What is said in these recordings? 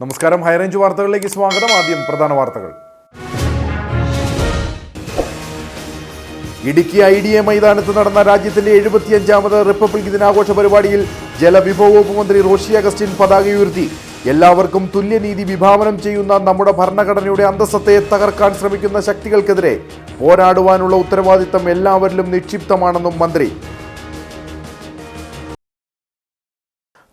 നമസ്കാരം, ഹൈറേഞ്ച് വാർത്തകളിലേക്ക് സ്വാഗതം. ആദ്യം പ്രധാന വാർത്തകൾ. ഇടുക്കി IDA മൈതാനത്ത് നടന്ന രാജ്യത്തിന്റെ 75ാമത് റിപ്പബ്ലിക് ദിനാഘോഷ പരിപാടിയിൽ ജലവിഭവ വകുപ്പ് മന്ത്രി റോഷി അഗസ്റ്റിൻ പതാക ഉയർത്തി. എല്ലാവർക്കും തുല്യനീതി വിഭാവനം ചെയ്യുന്ന നമ്മുടെ ഭരണഘടനയുടെ അന്തസ്സത്തെ തകർക്കാൻ ശ്രമിക്കുന്ന ശക്തികൾക്കെതിരെ പോരാടുവാനുള്ള ഉത്തരവാദിത്തം എല്ലാവരിലും നിക്ഷിപ്തമാണെന്നും മന്ത്രി.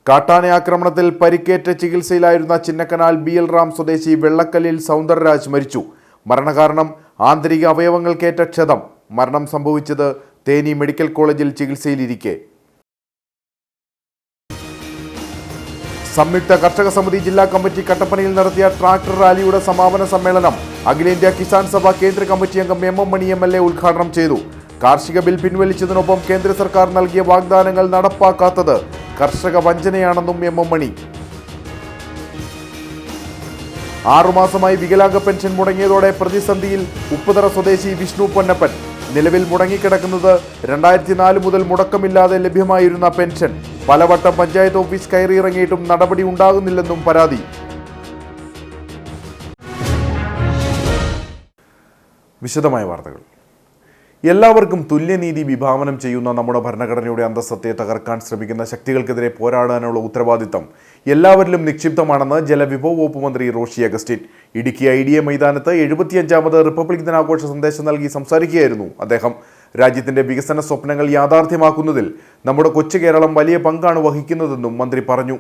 കാട്ടാന ആക്രമണത്തിൽ പരിക്കേറ്റ ചികിത്സയിലായിരുന്ന ചിന്നക്കനാൽ BL റാം സ്വദേശി വെള്ളക്കല്ലിൽ സൗന്ദരരാജ് മരിച്ചു. മരണകാരണം ആന്തരിക അവയവങ്ങൾക്കേറ്റ ക്ഷതം. മരണം സംഭവിച്ചത് തേനി മെഡിക്കൽ കോളേജിൽ ചികിത്സയിലിരിക്കെ. സംയുക്ത കർഷക സമിതി ജില്ലാ കമ്മിറ്റി കട്ടപ്പനയിൽ നടത്തിയ ട്രാക്ടർ റാലിയുടെ സമാപന സമ്മേളനം അഖിലേന്ത്യാ കിസാൻ സഭ കേന്ദ്ര കമ്മിറ്റി അംഗം MM മണി MLA ഉദ്ഘാടനം ചെയ്തു. കാർഷിക ബിൽ പിൻവലിച്ചതിനൊപ്പം കേന്ദ്ര സർക്കാർ നൽകിയ വാഗ്ദാനങ്ങൾ നടപ്പാക്കാത്തത് കർഷക വഞ്ചനയാണെന്നും MM മണി. 6 മാസമായി വികലാംഗ പെൻഷൻ മുടങ്ങിയതോടെ പ്രതിസന്ധിയിൽ ഉപ്പുതറ സ്വദേശി വിഷ്ണു പൊന്നപ്പൻ. നിലവിൽ മുടങ്ങിക്കിടക്കുന്നത് 2004 മുതൽ മുടക്കമില്ലാതെ ലഭ്യമായിരുന്ന പെൻഷൻ. പലവട്ടം പഞ്ചായത്ത് ഓഫീസ് കയറിയിറങ്ങിയിട്ടും നടപടി ഉണ്ടാകുന്നില്ലെന്നും പരാതി. വിശദമായ വാർത്തകൾ. എല്ലാവർക്കും തുല്യനീതി വിഭാവനം ചെയ്യുന്ന നമ്മുടെ ഭരണഘടനയുടെ അന്തസ്സത്തെ തകർക്കാൻ ശ്രമിക്കുന്ന ശക്തികൾക്കെതിരെ പോരാടാനുള്ള ഉത്തരവാദിത്തം എല്ലാവരിലും നിക്ഷിപ്തമാണെന്ന് ജലവിഭവ വകുപ്പ് മന്ത്രി റോഷി അഗസ്റ്റിൻ. ഇടുക്കി IDA മൈതാനത്ത് 75ാമത് റിപ്പബ്ലിക് ദിനാഘോഷ സന്ദേശം നൽകി സംസാരിക്കുകയായിരുന്നു അദ്ദേഹം. രാജ്യത്തിന്റെ വികസന സ്വപ്നങ്ങൾ യാഥാർത്ഥ്യമാക്കുന്നതിൽ നമ്മുടെ കൊച്ചു കേരളം വലിയ പങ്കാണ് വഹിക്കുന്നതെന്നും മന്ത്രി പറഞ്ഞു.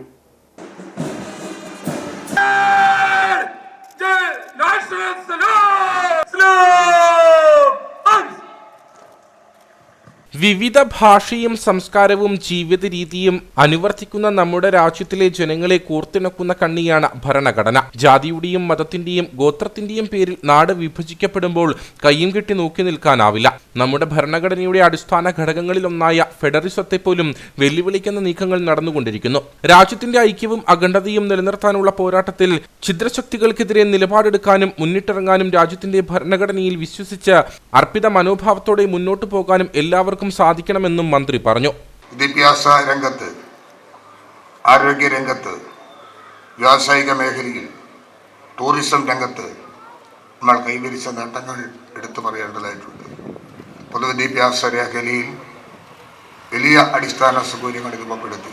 വിവിധ ഭാഷയും സംസ്കാരവും ജീവിത രീതിയും അനുവർത്തിക്കുന്ന നമ്മുടെ രാജ്യത്തിലെ ജനങ്ങളെ കോർത്തിണക്കുന്ന കണ്ണിയാണ് ഭരണഘടന. ജാതിയുടെയും മതത്തിന്റെയും ഗോത്രത്തിന്റെയും പേരിൽ നാട് വിഭജിക്കപ്പെടുമ്പോൾ കയ്യും കെട്ടി നോക്കി നിൽക്കാനാവില്ല. നമ്മുടെ ഭരണഘടനയുടെ അടിസ്ഥാന ഘടകങ്ങളിലൊന്നായ ഫെഡറിസത്തെ പോലും വെല്ലുവിളിക്കുന്ന നീക്കങ്ങൾ നടന്നുകൊണ്ടിരിക്കുന്നു. രാജ്യത്തിന്റെ ഐക്യവും അഖണ്ഡതയും നിലനിർത്താനുള്ള പോരാട്ടത്തിൽ ഛിദ്രശക്തികൾക്കെതിരെ നിലപാടെടുക്കാനും മുന്നിട്ടിറങ്ങാനും രാജ്യത്തിന്റെ ഭരണഘടനയിൽ വിശ്വസിച്ച് അർപ്പിത മനോഭാവത്തോടെ മുന്നോട്ടു പോകാനും എല്ലാവർക്കും സാധിക്കണമെന്നും മന്ത്രി പറഞ്ഞു. വിദ്യാഭ്യാസ രംഗത്ത്, ആരോഗ്യ രംഗത്ത്, വ്യാവസായിക മേഖലയിൽ, ടൂറിസം രംഗത്ത് നമ്മൾ കൈവരിച്ച നേട്ടങ്ങൾ എടുത്തു പറയേണ്ടതായിട്ടുണ്ട്. പൊതുവിദ്യാഭ്യാസ മേഖലയിൽ വലിയ അടിസ്ഥാന സൗകര്യങ്ങൾ രൂപപ്പെടുത്തി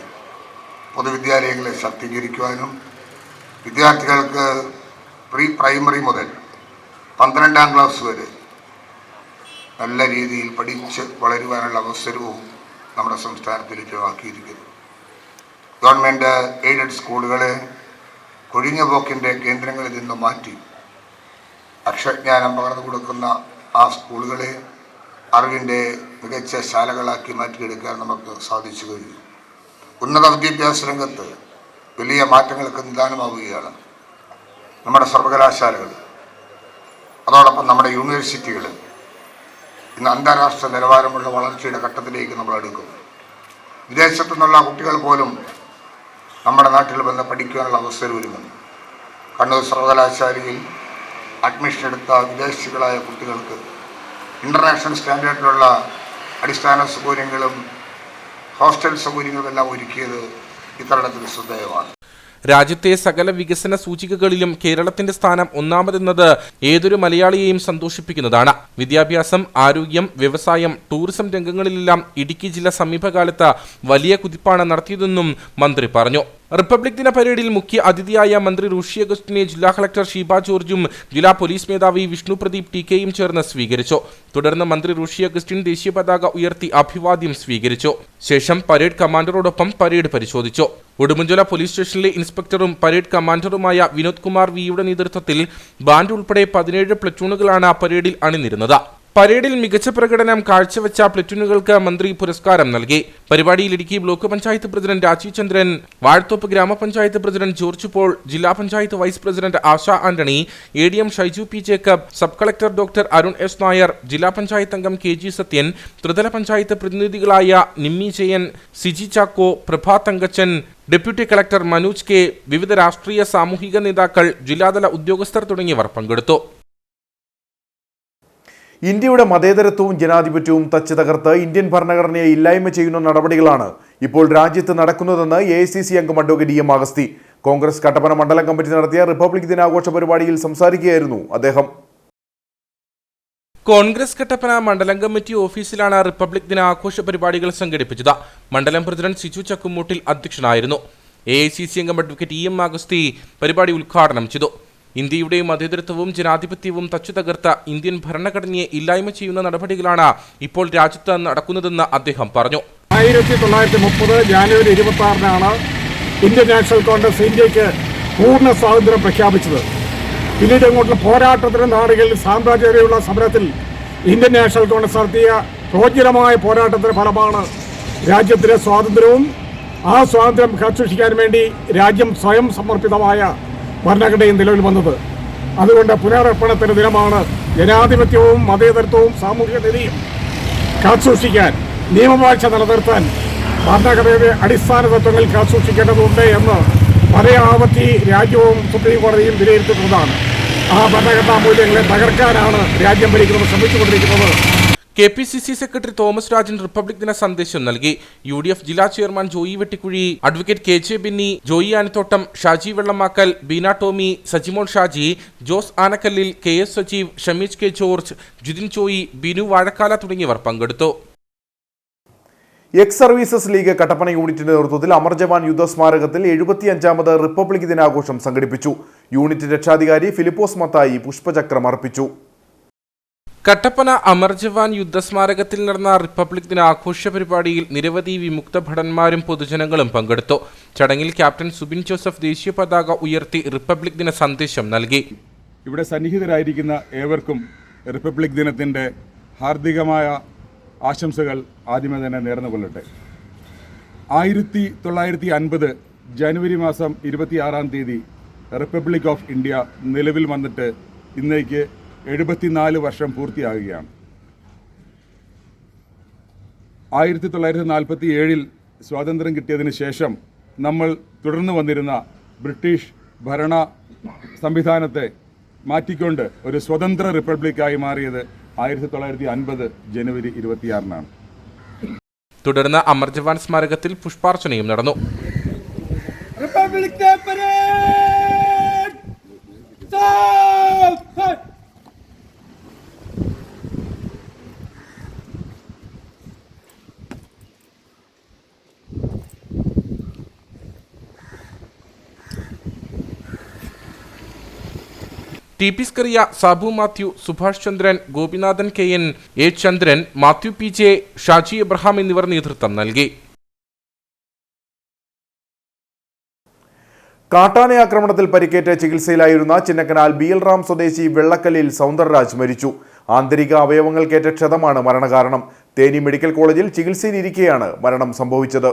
പൊതുവിദ്യാലയങ്ങളെ ശാക്തീകരിക്കുവാനും വിദ്യാർത്ഥികൾക്ക് പ്രീ പ്രൈമറി മുതൽ 12ാം ക്ലാസ് വരെ നല്ല രീതിയിൽ പഠിച്ച് വളരുവാനുള്ള അവസരവും നമ്മുടെ സംസ്ഥാനത്തിൽ ലഭ്യമാക്കിയിരിക്കുന്നു. ഗവൺമെൻറ് എയ്ഡഡ് സ്കൂളുകളെ കൊഴിഞ്ഞുപോക്കിൻ്റെ കേന്ദ്രങ്ങളിൽ നിന്ന് മാറ്റി അക്ഷരജ്ഞാനം പകർന്നു കൊടുക്കുന്ന ആ സ്കൂളുകളെ അറിവിൻ്റെ മികച്ച ശാലകളാക്കി മാറ്റിയെടുക്കാൻ നമുക്ക് സാധിച്ചു കഴിഞ്ഞു. ഉന്നത വിദ്യാഭ്യാസ രംഗത്ത് വലിയ മാറ്റങ്ങൾക്ക് നിദാനമാവുകയാണ് നമ്മുടെ സർവകലാശാലകൾ. അതോടൊപ്പം നമ്മുടെ യൂണിവേഴ്സിറ്റികൾ ഇന്ന് അന്താരാഷ്ട്ര നിലവാരമുള്ള വളർച്ചയുടെ ഘട്ടത്തിലേക്ക് നമ്മൾ എടുക്കുന്നു. വിദേശത്തു നിന്നുള്ള കുട്ടികൾ പോലും നമ്മുടെ നാട്ടിൽ വന്ന് പഠിക്കാനുള്ള അവസരം ഒരുങ്ങുന്നു. കണ്ണൂർ സർവകലാശാലയിൽ അഡ്മിഷൻ എടുത്ത വിദേശികളായ കുട്ടികൾക്ക് ഇൻ്റർനാഷണൽ സ്റ്റാൻഡേർഡിലുള്ള അടിസ്ഥാന സൗകര്യങ്ങളും ഹോസ്റ്റൽ സൗകര്യങ്ങളും എല്ലാം ഒരുക്കിയത് ഇത്തരത്തിൽ ശ്രദ്ധേയമാണ്. രാജ്യത്തെ സകല വികസന സൂചികകളിലും കേരളത്തിന്റെ സ്ഥാനം ഒന്നാമതെന്നത് ഏതൊരു മലയാളിയെയും സന്തോഷിപ്പിക്കുന്നതാണ്. വിദ്യാഭ്യാസം, ആരോഗ്യം, വ്യവസായം, ടൂറിസം രംഗങ്ങളിലെല്ലാം ഇടുക്കി ജില്ല സമീപകാലത്ത് വലിയ കുതിപ്പാണ് നടത്തിയതെന്നും മന്ത്രി പറഞ്ഞു. റിപ്പബ്ലിക് ദിന പരേഡിൽ മുഖ്യ അതിഥിയായ മന്ത്രി റോഷി അഗസ്റ്റിനെ ജില്ലാ കളക്ടർ ഷീബ ജോർജും ജില്ലാ പോലീസ് മേധാവി വിഷ്ണു പ്രദീപ് TKയും ചേർന്ന് സ്വീകരിച്ചു. തുടർന്ന് മന്ത്രി റോഷി അഗസ്റ്റിൻ ദേശീയ പതാക ഉയർത്തി അഭിവാദ്യം സ്വീകരിച്ചു. ശേഷം പരേഡ് കമാൻഡറോടൊപ്പം പരേഡ് പരിശോധിച്ചു. ഉടുമ്പൻചോല പോലീസ് സ്റ്റേഷനിലെ ഇൻസ്പെക്ടറും പരേഡ് കമാൻഡറുമായ വിനോദ് കുമാർ വിയുടെ നേതൃത്വത്തിൽ ബാൻഡ് ഉൾപ്പെടെ 17 പ്ലറ്റൂണുകളാണ് പരേഡിൽ അണിനിരുന്നത്. പരേഡിൽ മികച്ച പ്രകടനം കാഴ്ചവെച്ച പ്ലറ്റൂണുകൾക്ക് മന്ത്രി പുരസ്കാരം നൽകി. പരിപാടിയിൽ Idukki block panchayat president Rajeev Chandran, Vazhathoppu gramapanchayat president George Paul, ജില്ലാ panchayat vice president Asha Antony, ADM Shaiju P Jacob, sub collector doctor Arun S Nair, ജില്ലാ പഞ്ചായത്ത് അംഗം KG സത്യൻ, ത്രിതല പഞ്ചായത്ത് പ്രതിനിധികളായ Nimmi Jayan, Siji Chacko, Prabha Thankachan, deputy collector Manoj K, വിവിധ രാഷ്ട്രീയ സാമൂഹിക നേതാക്കൾ, ജില്ലാതല ഉദ്യോഗസ്ഥർ തുടങ്ങിയവർ പങ്കെടുത്തു. ഇന്ത്യയുടെ മതേതരത്വവും ജനാധിപത്യവും തച്ച് തകർത്ത് ഇന്ത്യൻ ഭരണഘടനയെ ഇല്ലായ്മ ചെയ്യുന്ന നടപടികളാണ് ഇപ്പോൾ രാജ്യത്ത് നടക്കുന്നതെന്ന് AICC അംഗം അഡ്വക്കേറ്റ് EM അഗസ്തി. കോൺഗ്രസ് കട്ടപ്പന മണ്ഡലം കമ്മിറ്റി നടത്തിയ റിപ്പബ്ലിക് ദിനാഘോഷ പരിപാടിയിൽ സംസാരിക്കുകയായിരുന്നു അദ്ദേഹം. കോൺഗ്രസ് കട്ടപ്പന മണ്ഡലം കമ്മിറ്റി ഓഫീസിലാണ് റിപ്പബ്ലിക് ദിനാഘോഷ പരിപാടികൾ സംഘടിപ്പിച്ചത്. മണ്ഡലം പ്രസിഡന്റ് സിജു ചക്കുമൂട്ടിൽ അധ്യക്ഷനായിരുന്നു. AICC അംഗം അഡ്വക്കേറ്റ് EM അഗസ്തി പരിപാടി ഉദ്ഘാടനം ചെയ്തു. ഇന്ത്യയുടെ മതേതരത്വവും ജനാധിപത്യവും തച്ചുതകർത്ത ഇന്ത്യൻ ഭരണഘടനയെ ഇല്ലായ്മ ചെയ്യുന്ന നടപടികളാണ് ഇപ്പോൾ രാജ്യത്ത് നടക്കുന്നതെന്ന് അദ്ദേഹം പറഞ്ഞു. 1930 ജാനുവരി 26-നാണ് ഇന്ത്യൻ നാഷണൽ കോൺഗ്രസ് ഇന്ത്യക്ക് പൂർണ്ണ സ്വാതന്ത്ര്യം പ്രഖ്യാപിച്ചത്. പിന്നീട് അങ്ങോട്ടുള്ള പോരാട്ടത്തിന് നാടുകളിൽ സാമ്രാജ്യതയുള്ള സമരത്തിൽ ഇന്ത്യൻ നാഷണൽ കോൺഗ്രസ് നടത്തിയ പ്രോജ്വലമായ പോരാട്ടത്തിന്റെ ഫലമാണ് രാജ്യത്തിലെ സ്വാതന്ത്ര്യവും ആ സ്വാതന്ത്ര്യം കാത്തുസൂക്ഷിക്കാൻ വേണ്ടി രാജ്യം സ്വയം സമർപ്പിതമായ ഭരണഘടനയും നിലവിൽ വന്നത്. അതുകൊണ്ട് പുനരർപ്പണത്തിന്റെ ദിനമാണ്. ജനാധിപത്യവും മതേതരത്വവും സാമൂഹിക നീതിയും കാത്തുസൂക്ഷിക്കാൻ, നിയമവാഴ്ച നിലനിർത്താൻ ഭരണഘടനയുടെ അടിസ്ഥാന തത്വങ്ങൾ കാത്തുസൂക്ഷിക്കേണ്ടതുണ്ട് എന്ന് പലയാവർത്തി രാജ്യവും സുപ്രീം കോടതിയും വിലയിരുത്തുന്നതാണ്. ആ ഭരണഘടനാ മൂല്യങ്ങളെ തകർക്കാനാണ് രാജ്യം ഭരിക്കുന്നത് ശ്രമിച്ചുകൊണ്ടിരിക്കുന്നത്. KPCC secretary Thomas Rajan republic ദിന സന്ദേശം നൽകി. UDF ജില്ലാ chairman Joy Vettikuzhi, advocate KJ Binny, Joy Anathottam, Shaji Vellamakkal, Beena Tomy, Sajimol Shaji, Jose Anakkallil, KS Sajeev, Shameej K George, Jithin Choyi, Binu Vazhakkala തുടങ്ങിയവർ പങ്കെടുത്തു. എക്സ് സർവീസസ് ലീഗ് കട്ടപ്പന യൂണിറ്റിന്റെ നേതൃത്വത്തിൽ അമർ ജവാൻ യുദ്ധസ്മാരകത്തിൽ 75ാമത് റിപ്പബ്ലിക് ദിനാഘോഷം സംഘടിപ്പിച്ചു. യൂണിറ്റ് രക്ഷാധികാരി ഫിലിപ്പോസ് മത്തായി പുഷ്പചക്രം അർപ്പിച്ചു. കട്ടപ്പന അമർ ജവാൻ യുദ്ധസ്മാരകത്തിൽ നടന്ന റിപ്പബ്ലിക് ദിന ആഘോഷ പരിപാടിയിൽ നിരവധി വിമുക്ത ഭടന്മാരും പൊതുജനങ്ങളും പങ്കെടുത്തു. ചടങ്ങിൽ ക്യാപ്റ്റൻ സുബിൻ ജോസഫ് ദേശീയ പതാക ഉയർത്തി റിപ്പബ്ലിക് ദിന സന്ദേശം നൽകി. ഇവിടെ സന്നിഹിതരായിരിക്കുന്ന ഏവർക്കും റിപ്പബ്ലിക് ദിനത്തിൻ്റെ ഹാർദികമായ ആശംസകൾ ആദ്യമേ തന്നെ നേർന്നുകൊള്ളട്ടെ. 1950 ജനുവരി മാസം 26-ാം തീയതി റിപ്പബ്ലിക് ഓഫ് ഇന്ത്യ നിലവിൽ വന്നിട്ട് ഇന്നേക്ക് 74 വർഷം പൂർത്തിയാകുകയാണ്. 1947-ൽ സ്വാതന്ത്ര്യം കിട്ടിയതിന് ശേഷം നമ്മൾ തുടർന്ന് വന്നിരുന്ന ബ്രിട്ടീഷ് ഭരണ സംവിധാനത്തെ മാറ്റിക്കൊണ്ട് ഒരു സ്വതന്ത്ര റിപ്പബ്ലിക്കായി മാറിയത് 1950 ജനുവരി 26-നാണ്. തുടർന്ന് അമർ ജവാൻ സ്മാരകത്തിൽ പുഷ്പാർച്ചനയും നടന്നു. TP Skaria, Sabu Mathew, Subhash Chandran, Gopinathan KN, A Chandran, Mathew PJ, Shaji Abraham എന്നിവർ നേതൃത്വം നൽകി. കാട്ടാന ആക്രമണത്തിൽ പരിക്കേറ്റ് ചികിത്സയിലായിരുന്ന ചിന്നക്കനാൽ BL റാം സ്വദേശി വെള്ളക്കല്ലിൽ സൗന്ദർരാജ് മരിച്ചു. ആന്തരിക അവയവങ്ങൾക്കേറ്റ ക്ഷതമാണ് മരണകാരണം. തേനി മെഡിക്കൽ കോളേജിൽ ചികിത്സയിലിരിക്കെയാണ് മരണം സംഭവിച്ചത്.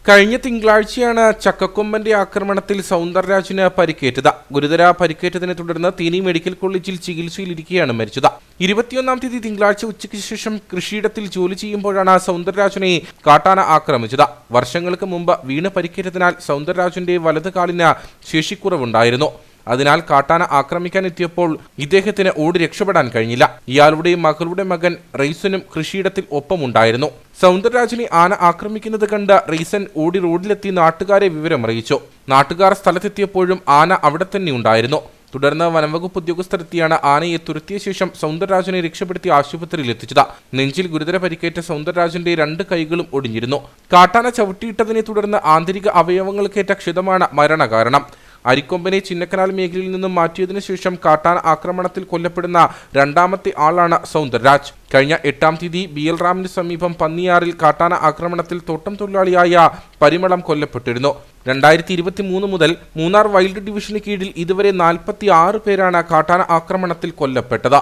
കഴിഞ്ഞ തിങ്കളാഴ്ചയാണ് ചക്കക്കൊമ്പന്റെ ആക്രമണത്തിൽ സൗന്ദർരാജിന് പരിക്കേറ്റത്. ഗുരുതര പരിക്കേറ്റതിനെ തുടർന്ന് തേനി മെഡിക്കൽ കോളേജിൽ ചികിത്സയിലിരിക്കെയാണ് മരിച്ചത്. 21-ാം തീയതി തിങ്കളാഴ്ച ഉച്ചയ്ക്ക് ശേഷം കൃഷിയിടത്തിൽ ജോലി ചെയ്യുമ്പോഴാണ് സൗന്ദർരാജിനെ കാട്ടാന ആക്രമിച്ചത്. വർഷങ്ങൾക്ക് മുമ്പ് വീണ് പരിക്കേറ്റതിനാൽ സൗന്ദർരാജിന്റെ വലത് കാലിന് ശേഷിക്കുറവുണ്ടായിരുന്നു. അതിനാൽ കാട്ടാന ആക്രമിക്കാൻ എത്തിയപ്പോൾ ഇദ്ദേഹത്തിന് ഓടി രക്ഷപ്പെടാൻ കഴിഞ്ഞില്ല. ഇയാളുടെ മകളുടെ മകൻ റെയ്സനും കൃഷിയിടത്തിൽ ഒപ്പമുണ്ടായിരുന്നു. സൗന്ദർരാജിനെ ആന ആക്രമിക്കുന്നത് കണ്ട് റെയ്സൻ ഓടി റോഡിലെത്തി നാട്ടുകാരെ വിവരമറിയിച്ചു. നാട്ടുകാർ സ്ഥലത്തെത്തിയപ്പോഴും ആന അവിടെ തന്നെ ഉണ്ടായിരുന്നു. തുടർന്ന് വനംവകുപ്പ് ഉദ്യോഗസ്ഥരെത്തിയാണ് ആനയെ തുരത്തിയ ശേഷം സൗന്ദർരാജിനെ രക്ഷപ്പെടുത്തി ആശുപത്രിയിൽ എത്തിച്ചത്. നെഞ്ചിൽ ഗുരുതര പരിക്കേറ്റ സൗന്ദർരാജിന്റെ 2 കൈകളും ഒടിഞ്ഞിരുന്നു. കാട്ടാന ചവിട്ടിയിട്ടതിനെ തുടർന്ന് ആന്തരിക അവയവങ്ങൾക്കേറ്റ ക്ഷതമാണ് മരണകാരണം. അരിക്കൊമ്പനെ ചിന്നക്കനാൽ മേഖലയിൽ നിന്നും മാറ്റിയതിനു ശേഷം കാട്ടാന ആക്രമണത്തിൽ കൊല്ലപ്പെടുന്ന 2ാമത്തെ ആളാണ് സൗന്ദർരാജ്. കഴിഞ്ഞ 8-ാം തീയതി BL റാമിന് സമീപം പന്നിയാറിൽ കാട്ടാന ആക്രമണത്തിൽ തോട്ടം തൊഴിലാളിയായ പരിമളം കൊല്ലപ്പെട്ടിരുന്നു. 2023 മുതൽ മൂന്നാർ വൈൽഡ് ഡിവിഷന് കീഴിൽ ഇതുവരെ 46 പേരാണ് കാട്ടാന ആക്രമണത്തിൽ കൊല്ലപ്പെട്ടത്.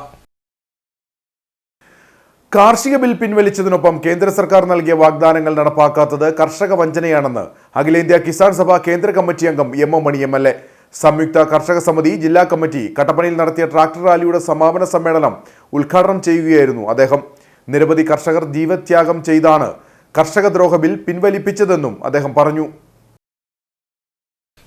കാർഷിക ബിൽ പിൻവലിച്ചതിനൊപ്പം കേന്ദ്ര സർക്കാർ നൽകിയ വാഗ്ദാനങ്ങൾ നടപ്പാക്കാത്തത് കർഷക വഞ്ചനയാണെന്ന് അഖിലേന്ത്യാ കിസാൻ സഭ കേന്ദ്ര കമ്മിറ്റി അംഗം M. മണി MLA. സംയുക്ത കർഷക സമിതി ജില്ലാ കമ്മിറ്റി കട്ടപ്പനയിൽ നടത്തിയ ട്രാക്ടർ റാലിയുടെ സമാപന സമ്മേളനം ഉദ്ഘാടനം ചെയ്യുകയായിരുന്നു അദ്ദേഹം. നിരവധി കർഷകർ ജീവത്യാഗം ചെയ്താണ് കർഷക ദ്രോഹ ബിൽ പിൻവലിപ്പിച്ചതെന്നും അദ്ദേഹം പറഞ്ഞു.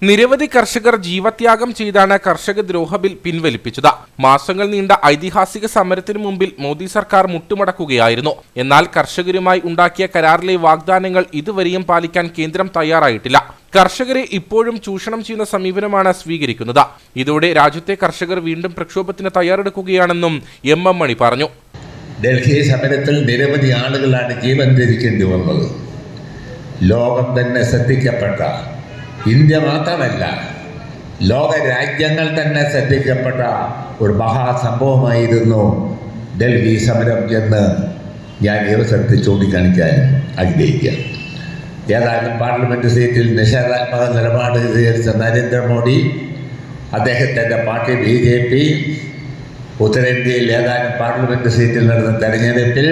നിരവധി കർഷകർ ജീവത്യാഗം ചെയ്താണ് കർഷക ദ്രോഹ ബിൽ പിൻവലിപ്പിച്ചത്. മാസങ്ങൾ നീണ്ട ഐതിഹാസിക സമരത്തിനു മുമ്പിൽ മോദി സർക്കാർ മുട്ടുമടക്കുകയായിരുന്നു. എന്നാൽ കർഷകരുമായി ഉണ്ടാക്കിയ കരാറിലെ വാഗ്ദാനങ്ങൾ ഇതുവരെയും പാലിക്കാൻ കേന്ദ്രം തയ്യാറായിട്ടില്ല. കർഷകരെ ഇപ്പോഴും ചൂഷണം ചെയ്യുന്ന സമീപനമാണ് സ്വീകരിക്കുന്നത്. ഇതോടെ രാജ്യത്തെ കർഷകർ വീണ്ടും പ്രക്ഷോഭത്തിന് തയ്യാറെടുക്കുകയാണെന്നും എം മണി പറഞ്ഞു. ഡൽഹി സമരത്തിൽ നിരവധി ആളുകളാണ് ജീവൻ ത്യജിക്കേണ്ടി വന്നത്. ലോകം തന്നെ ശ്രദ്ധിക്കപ്പെട്ട, ഇന്ത്യ മാത്രമല്ല ലോക രാജ്യങ്ങൾ തന്നെ ശ്രദ്ധിക്കപ്പെട്ട ഒരു മഹാസംഭവമായിരുന്നു ഡൽഹി സമരം എന്ന് ഞാൻ ഈ അവസരത്തിൽ ചൂണ്ടിക്കാണിക്കാൻ ആഗ്രഹിക്കുക. ഏതായാലും പാർലമെൻറ്റ് സീറ്റിൽ നിഷേധാത്മക നിലപാട് സ്വീകരിച്ച നരേന്ദ്രമോദി, അദ്ദേഹത്തിൻ്റെ പാർട്ടി BJP ഉത്തരേന്ത്യയിൽ ഏതാനും പാർലമെൻറ്റ് സീറ്റിൽ നടന്ന തെരഞ്ഞെടുപ്പിൽ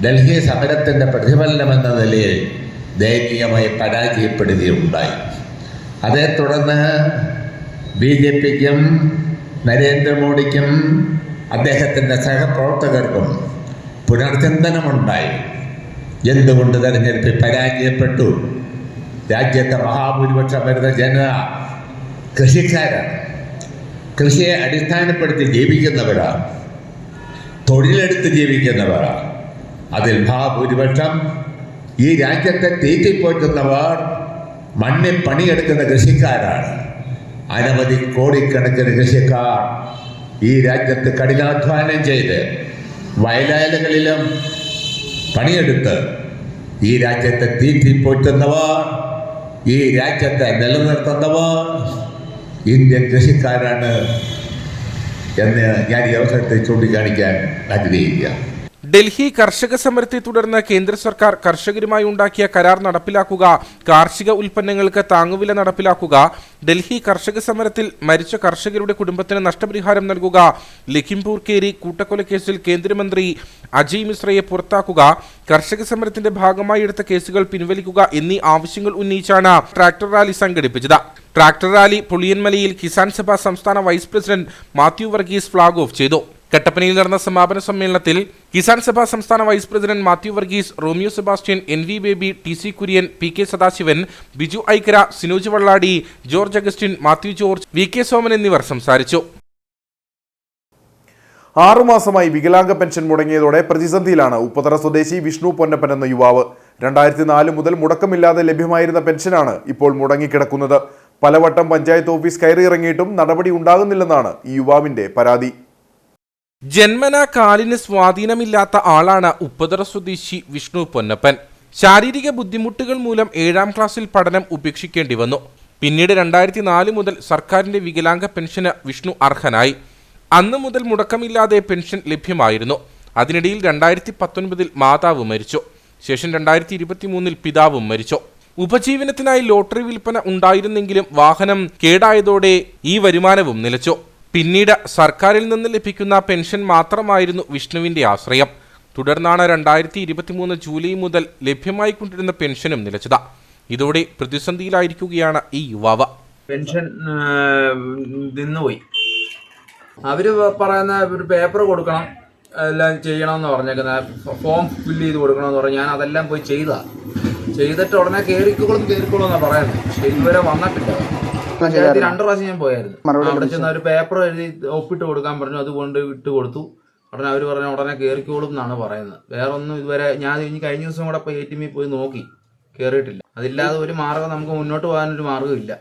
ഡൽഹി സമരത്തിൻ്റെ പ്രതിഫലനമെന്ന നിലയിൽ ദയനീയമായി പരാജയപ്പെടുകയുണ്ടായി. അതേ തുടർന്ന് BJPക്കും നരേന്ദ്രമോദിക്കും അദ്ദേഹത്തിൻ്റെ സഹപ്രവർത്തകർക്കും പുനർചിന്തനമുണ്ടായി. എന്തുകൊണ്ട് തെരഞ്ഞെടുപ്പിൽ പരാജയപ്പെട്ടു? രാജ്യത്തെ മഹാഭൂരിപക്ഷം വരുന്ന ജനത കൃഷിക്കാരാണ്. കൃഷിയെ അടിസ്ഥാനപ്പെടുത്തി ജീവിക്കുന്നവരാണ്, തൊഴിലെടുത്ത് ജീവിക്കുന്നവരാണ്. അതിൽ മഹാഭൂരിപക്ഷം ഈ രാജ്യത്തെ തീറ്റിപ്പോറ്റുന്നവർ മണ്ണിൽ പണിയെടുക്കുന്ന കൃഷിക്കാരാണ്. അനവധി കോടിക്കണക്കിന് കൃഷിക്കാർ ഈ രാജ്യത്ത് കഠിനാധ്വാനം ചെയ്ത് വയലായലുകളിലും പണിയെടുത്ത് ഈ രാജ്യത്തെ തീറ്റിപ്പോറ്റുന്നവർ, ഈ രാജ്യത്തെ നിലനിർത്തുന്നവർ ഇന്ത്യൻ കൃഷിക്കാരാണ് എന്ന് ഞാൻ ഈ അവസരത്തിൽ ചൂണ്ടിക്കാണിക്കാൻ ആഗ്രഹിക്കുക. ഡൽഹി കർഷക സമരത്തെ തുടർന്ന് കേന്ദ്ര സർക്കാർ കർഷകരുമായി ഉണ്ടാക്കിയ കരാർ നടപ്പിലാക്കുക, കാർഷിക ഉൽപ്പന്നങ്ങൾക്ക് താങ്ങുവില നടപ്പിലാക്കുക, ഡൽഹി കർഷക സമരത്തിൽ മരിച്ച കർഷകരുടെ കുടുംബത്തിന് നഷ്ടപരിഹാരം നൽകുക, ലഖിംപൂർ കേരി കൂട്ടക്കൊലക്കേസിൽ കേന്ദ്രമന്ത്രി അജയ് മിശ്രയെ പുറത്താക്കുക, കർഷക സമരത്തിന്റെ ഭാഗമായി എടുത്ത കേസുകൾ പിൻവലിക്കുക എന്നീ ആവശ്യങ്ങൾ ഉന്നയിച്ചാണ് ട്രാക്ടർ റാലി സംഘടിപ്പിച്ചത്. ട്രാക്ടർ റാലി പുളിയൻമലയിൽ കിസാൻ സഭ സംസ്ഥാന vice president Mathew Varghese flag off ചെയ്തു. കട്ടപ്പനയിൽ നടന്ന സമാപന സമ്മേളനത്തിൽ കിസാൻ സഭ സംസ്ഥാന vice president Mathew Varghese, Romeo Sebastian, NV Baby, TC Kurian, PK Sadasivan, Biju Aikkara, Sinoj Valladi, George Augustine, Mathew George, VK Soman എന്നിവർ സംസാരിച്ചു. 6 മാസമായി വികലാംഗ പെൻഷൻ മുടങ്ങിയതോടെ പ്രതിസന്ധിയിലാണ് ഉപ്പതറ സ്വദേശി വിഷ്ണു പൊന്നപ്പൻ എന്ന യുവാവ്. 2004 മുതൽ മുടക്കമില്ലാതെ ലഭ്യമായിരുന്ന പെൻഷനാണ് ഇപ്പോൾ മുടങ്ങിക്കിടക്കുന്നത്. പലവട്ടം പഞ്ചായത്ത് ഓഫീസ് കയറിയിറങ്ങിയിട്ടും നടപടി ഉണ്ടാകുന്നില്ലെന്നാണ് ഈ യുവാവിന്റെ പരാതി. ജന്മനാ കാലിന് സ്വാധീനമില്ലാത്ത ആളാണ് ഉപ്പതറ സ്വദേശി വിഷ്ണു പൊന്നപ്പൻ. ശാരീരിക ബുദ്ധിമുട്ടുകൾ മൂലം 7ാം ക്ലാസ്സിൽ പഠനം ഉപേക്ഷിക്കേണ്ടി വന്നു. പിന്നീട് 2004 മുതൽ സർക്കാരിന്റെ വികലാംഗ പെൻഷന് വിഷ്ണു അർഹനായി. അന്നു മുതൽ മുടക്കമില്ലാതെ പെൻഷൻ ലഭ്യമായിരുന്നു. അതിനിടയിൽ 2019 മാതാവ് മരിച്ചു. ശേഷം 2023 പിതാവും മരിച്ചു. ഉപജീവനത്തിനായി ലോട്ടറി വിൽപ്പന ഉണ്ടായിരുന്നെങ്കിലും വാഹനം കേടായതോടെ ഈ വരുമാനവും നിലച്ചു. പിന്നീട് സർക്കാരിൽ നിന്ന് ലഭിക്കുന്ന പെൻഷൻ മാത്രമായിരുന്നു വിഷ്ണുവിന്റെ ആശ്രയം. തുടർന്നാണ് 2023 ജൂലൈ മുതൽ ലഭ്യമായിക്കൊണ്ടിരുന്ന പെൻഷനും നിലച്ചത്. ഇതോടെ പ്രതിസന്ധിയിലായിരിക്കുകയാണ് ഈ യുവാവ്. പെൻഷൻ നിന്നുപോയി. അവര് പറയുന്ന ഒരു പേപ്പർ കൊടുക്കണം, എല്ലാം ചെയ്യണമെന്ന് പറഞ്ഞേക്കുന്ന ഫോം ഫില്ല് ചെയ്ത് കൊടുക്കണമെന്ന് പറഞ്ഞു. ഞാൻ അതെല്ലാം പോയി ചെയ്തിട്ട് ഉടനെ കയറിക്കോളും എന്നാണ് പറയുന്നത്. പക്ഷെ ഇതുവരെ വന്നിട്ടില്ല. 2 പ്രാവശ്യം ഞാൻ പോയായിരുന്നു. അവിടെ ചെന്ന് ഒരു പേപ്പർ എഴുതി ഒപ്പിട്ട് കൊടുക്കാൻ പറഞ്ഞു. അതുകൊണ്ട് ഇട്ട് കൊടുത്തു. ഉടനെ അവർ പറഞ്ഞു ഉടനെ കയറിക്കോളും എന്നാണ് പറയുന്നത്. വേറെ ഒന്നും ഇതുവരെ ഞാൻ കഴിഞ്ഞ ദിവസം കൂടെ ATM പോയി നോക്കി, കയറിയിട്ടില്ല. അതില്ലാതെ ഒരു മാർഗം നമുക്ക് മുന്നോട്ട് പോകാനൊരു മാർഗ്ഗമില്ല.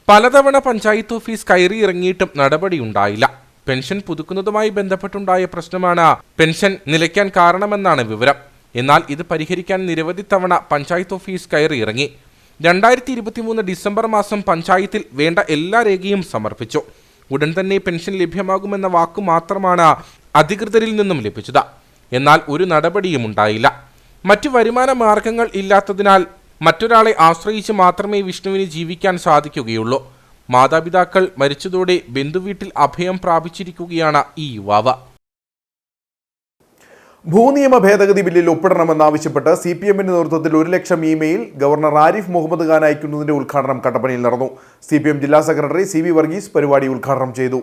പലതവണ പഞ്ചായത്ത് ഓഫീസ് കയറി ഇറങ്ങിയിട്ടും നടപടിയുണ്ടായില്ല. പെൻഷൻ പുതുക്കുന്നതുമായി ബന്ധപ്പെട്ടുണ്ടായ പ്രശ്നമാണ് പെൻഷൻ നിലയ്ക്കാൻ കാരണമെന്നാണ് വിവരം. എന്നാൽ ഇത് പരിഹരിക്കാൻ നിരവധി തവണ പഞ്ചായത്ത് ഓഫീസ് കയറി ഇറങ്ങി. 2023 ഡിസംബർ മാസം പഞ്ചായത്തിൽ വേണ്ട എല്ലാ രേഖയും സമർപ്പിച്ചു. ഉടൻ തന്നെ പെൻഷൻ ലഭ്യമാകുമെന്ന വാക്കു മാത്രമാണ് അധികൃതരിൽ നിന്നും ലഭിച്ചത്. എന്നാൽ ഒരു നടപടിയും ഉണ്ടായില്ല. മറ്റു വരുമാന മാർഗങ്ങൾ ഇല്ലാത്തതിനാൽ മറ്റൊരാളെ ആശ്രയിച്ച് മാത്രമേ വിഷ്ണുവിന് ജീവിക്കാൻ സാധിക്കുകയുള്ളൂ. മാതാപിതാക്കൾ മരിച്ചതോടെ ബന്ധുവീട്ടിൽ അഭയം പ്രാപിച്ചിരിക്കുകയാണ് ഈ യുവാവ്. ഭൂനിയമ ഭേദഗതി ബില്ലിൽ ഒപ്പിടണമെന്നാവശ്യപ്പെട്ട് CPMന്റെ നേതൃത്വത്തിൽ 1 ലക്ഷം ഇമെയിൽ ഗവർണർ ആരിഫ് മുഹമ്മദ് ഖാൻ അയക്കുന്നതിന്റെ ഉദ്ഘാടനം കട്ടപ്പനയിൽ നടന്നു. CPM ജില്ലാ സെക്രട്ടറി CV വർഗീസ് പരിപാടി ഉദ്ഘാടനം ചെയ്തു.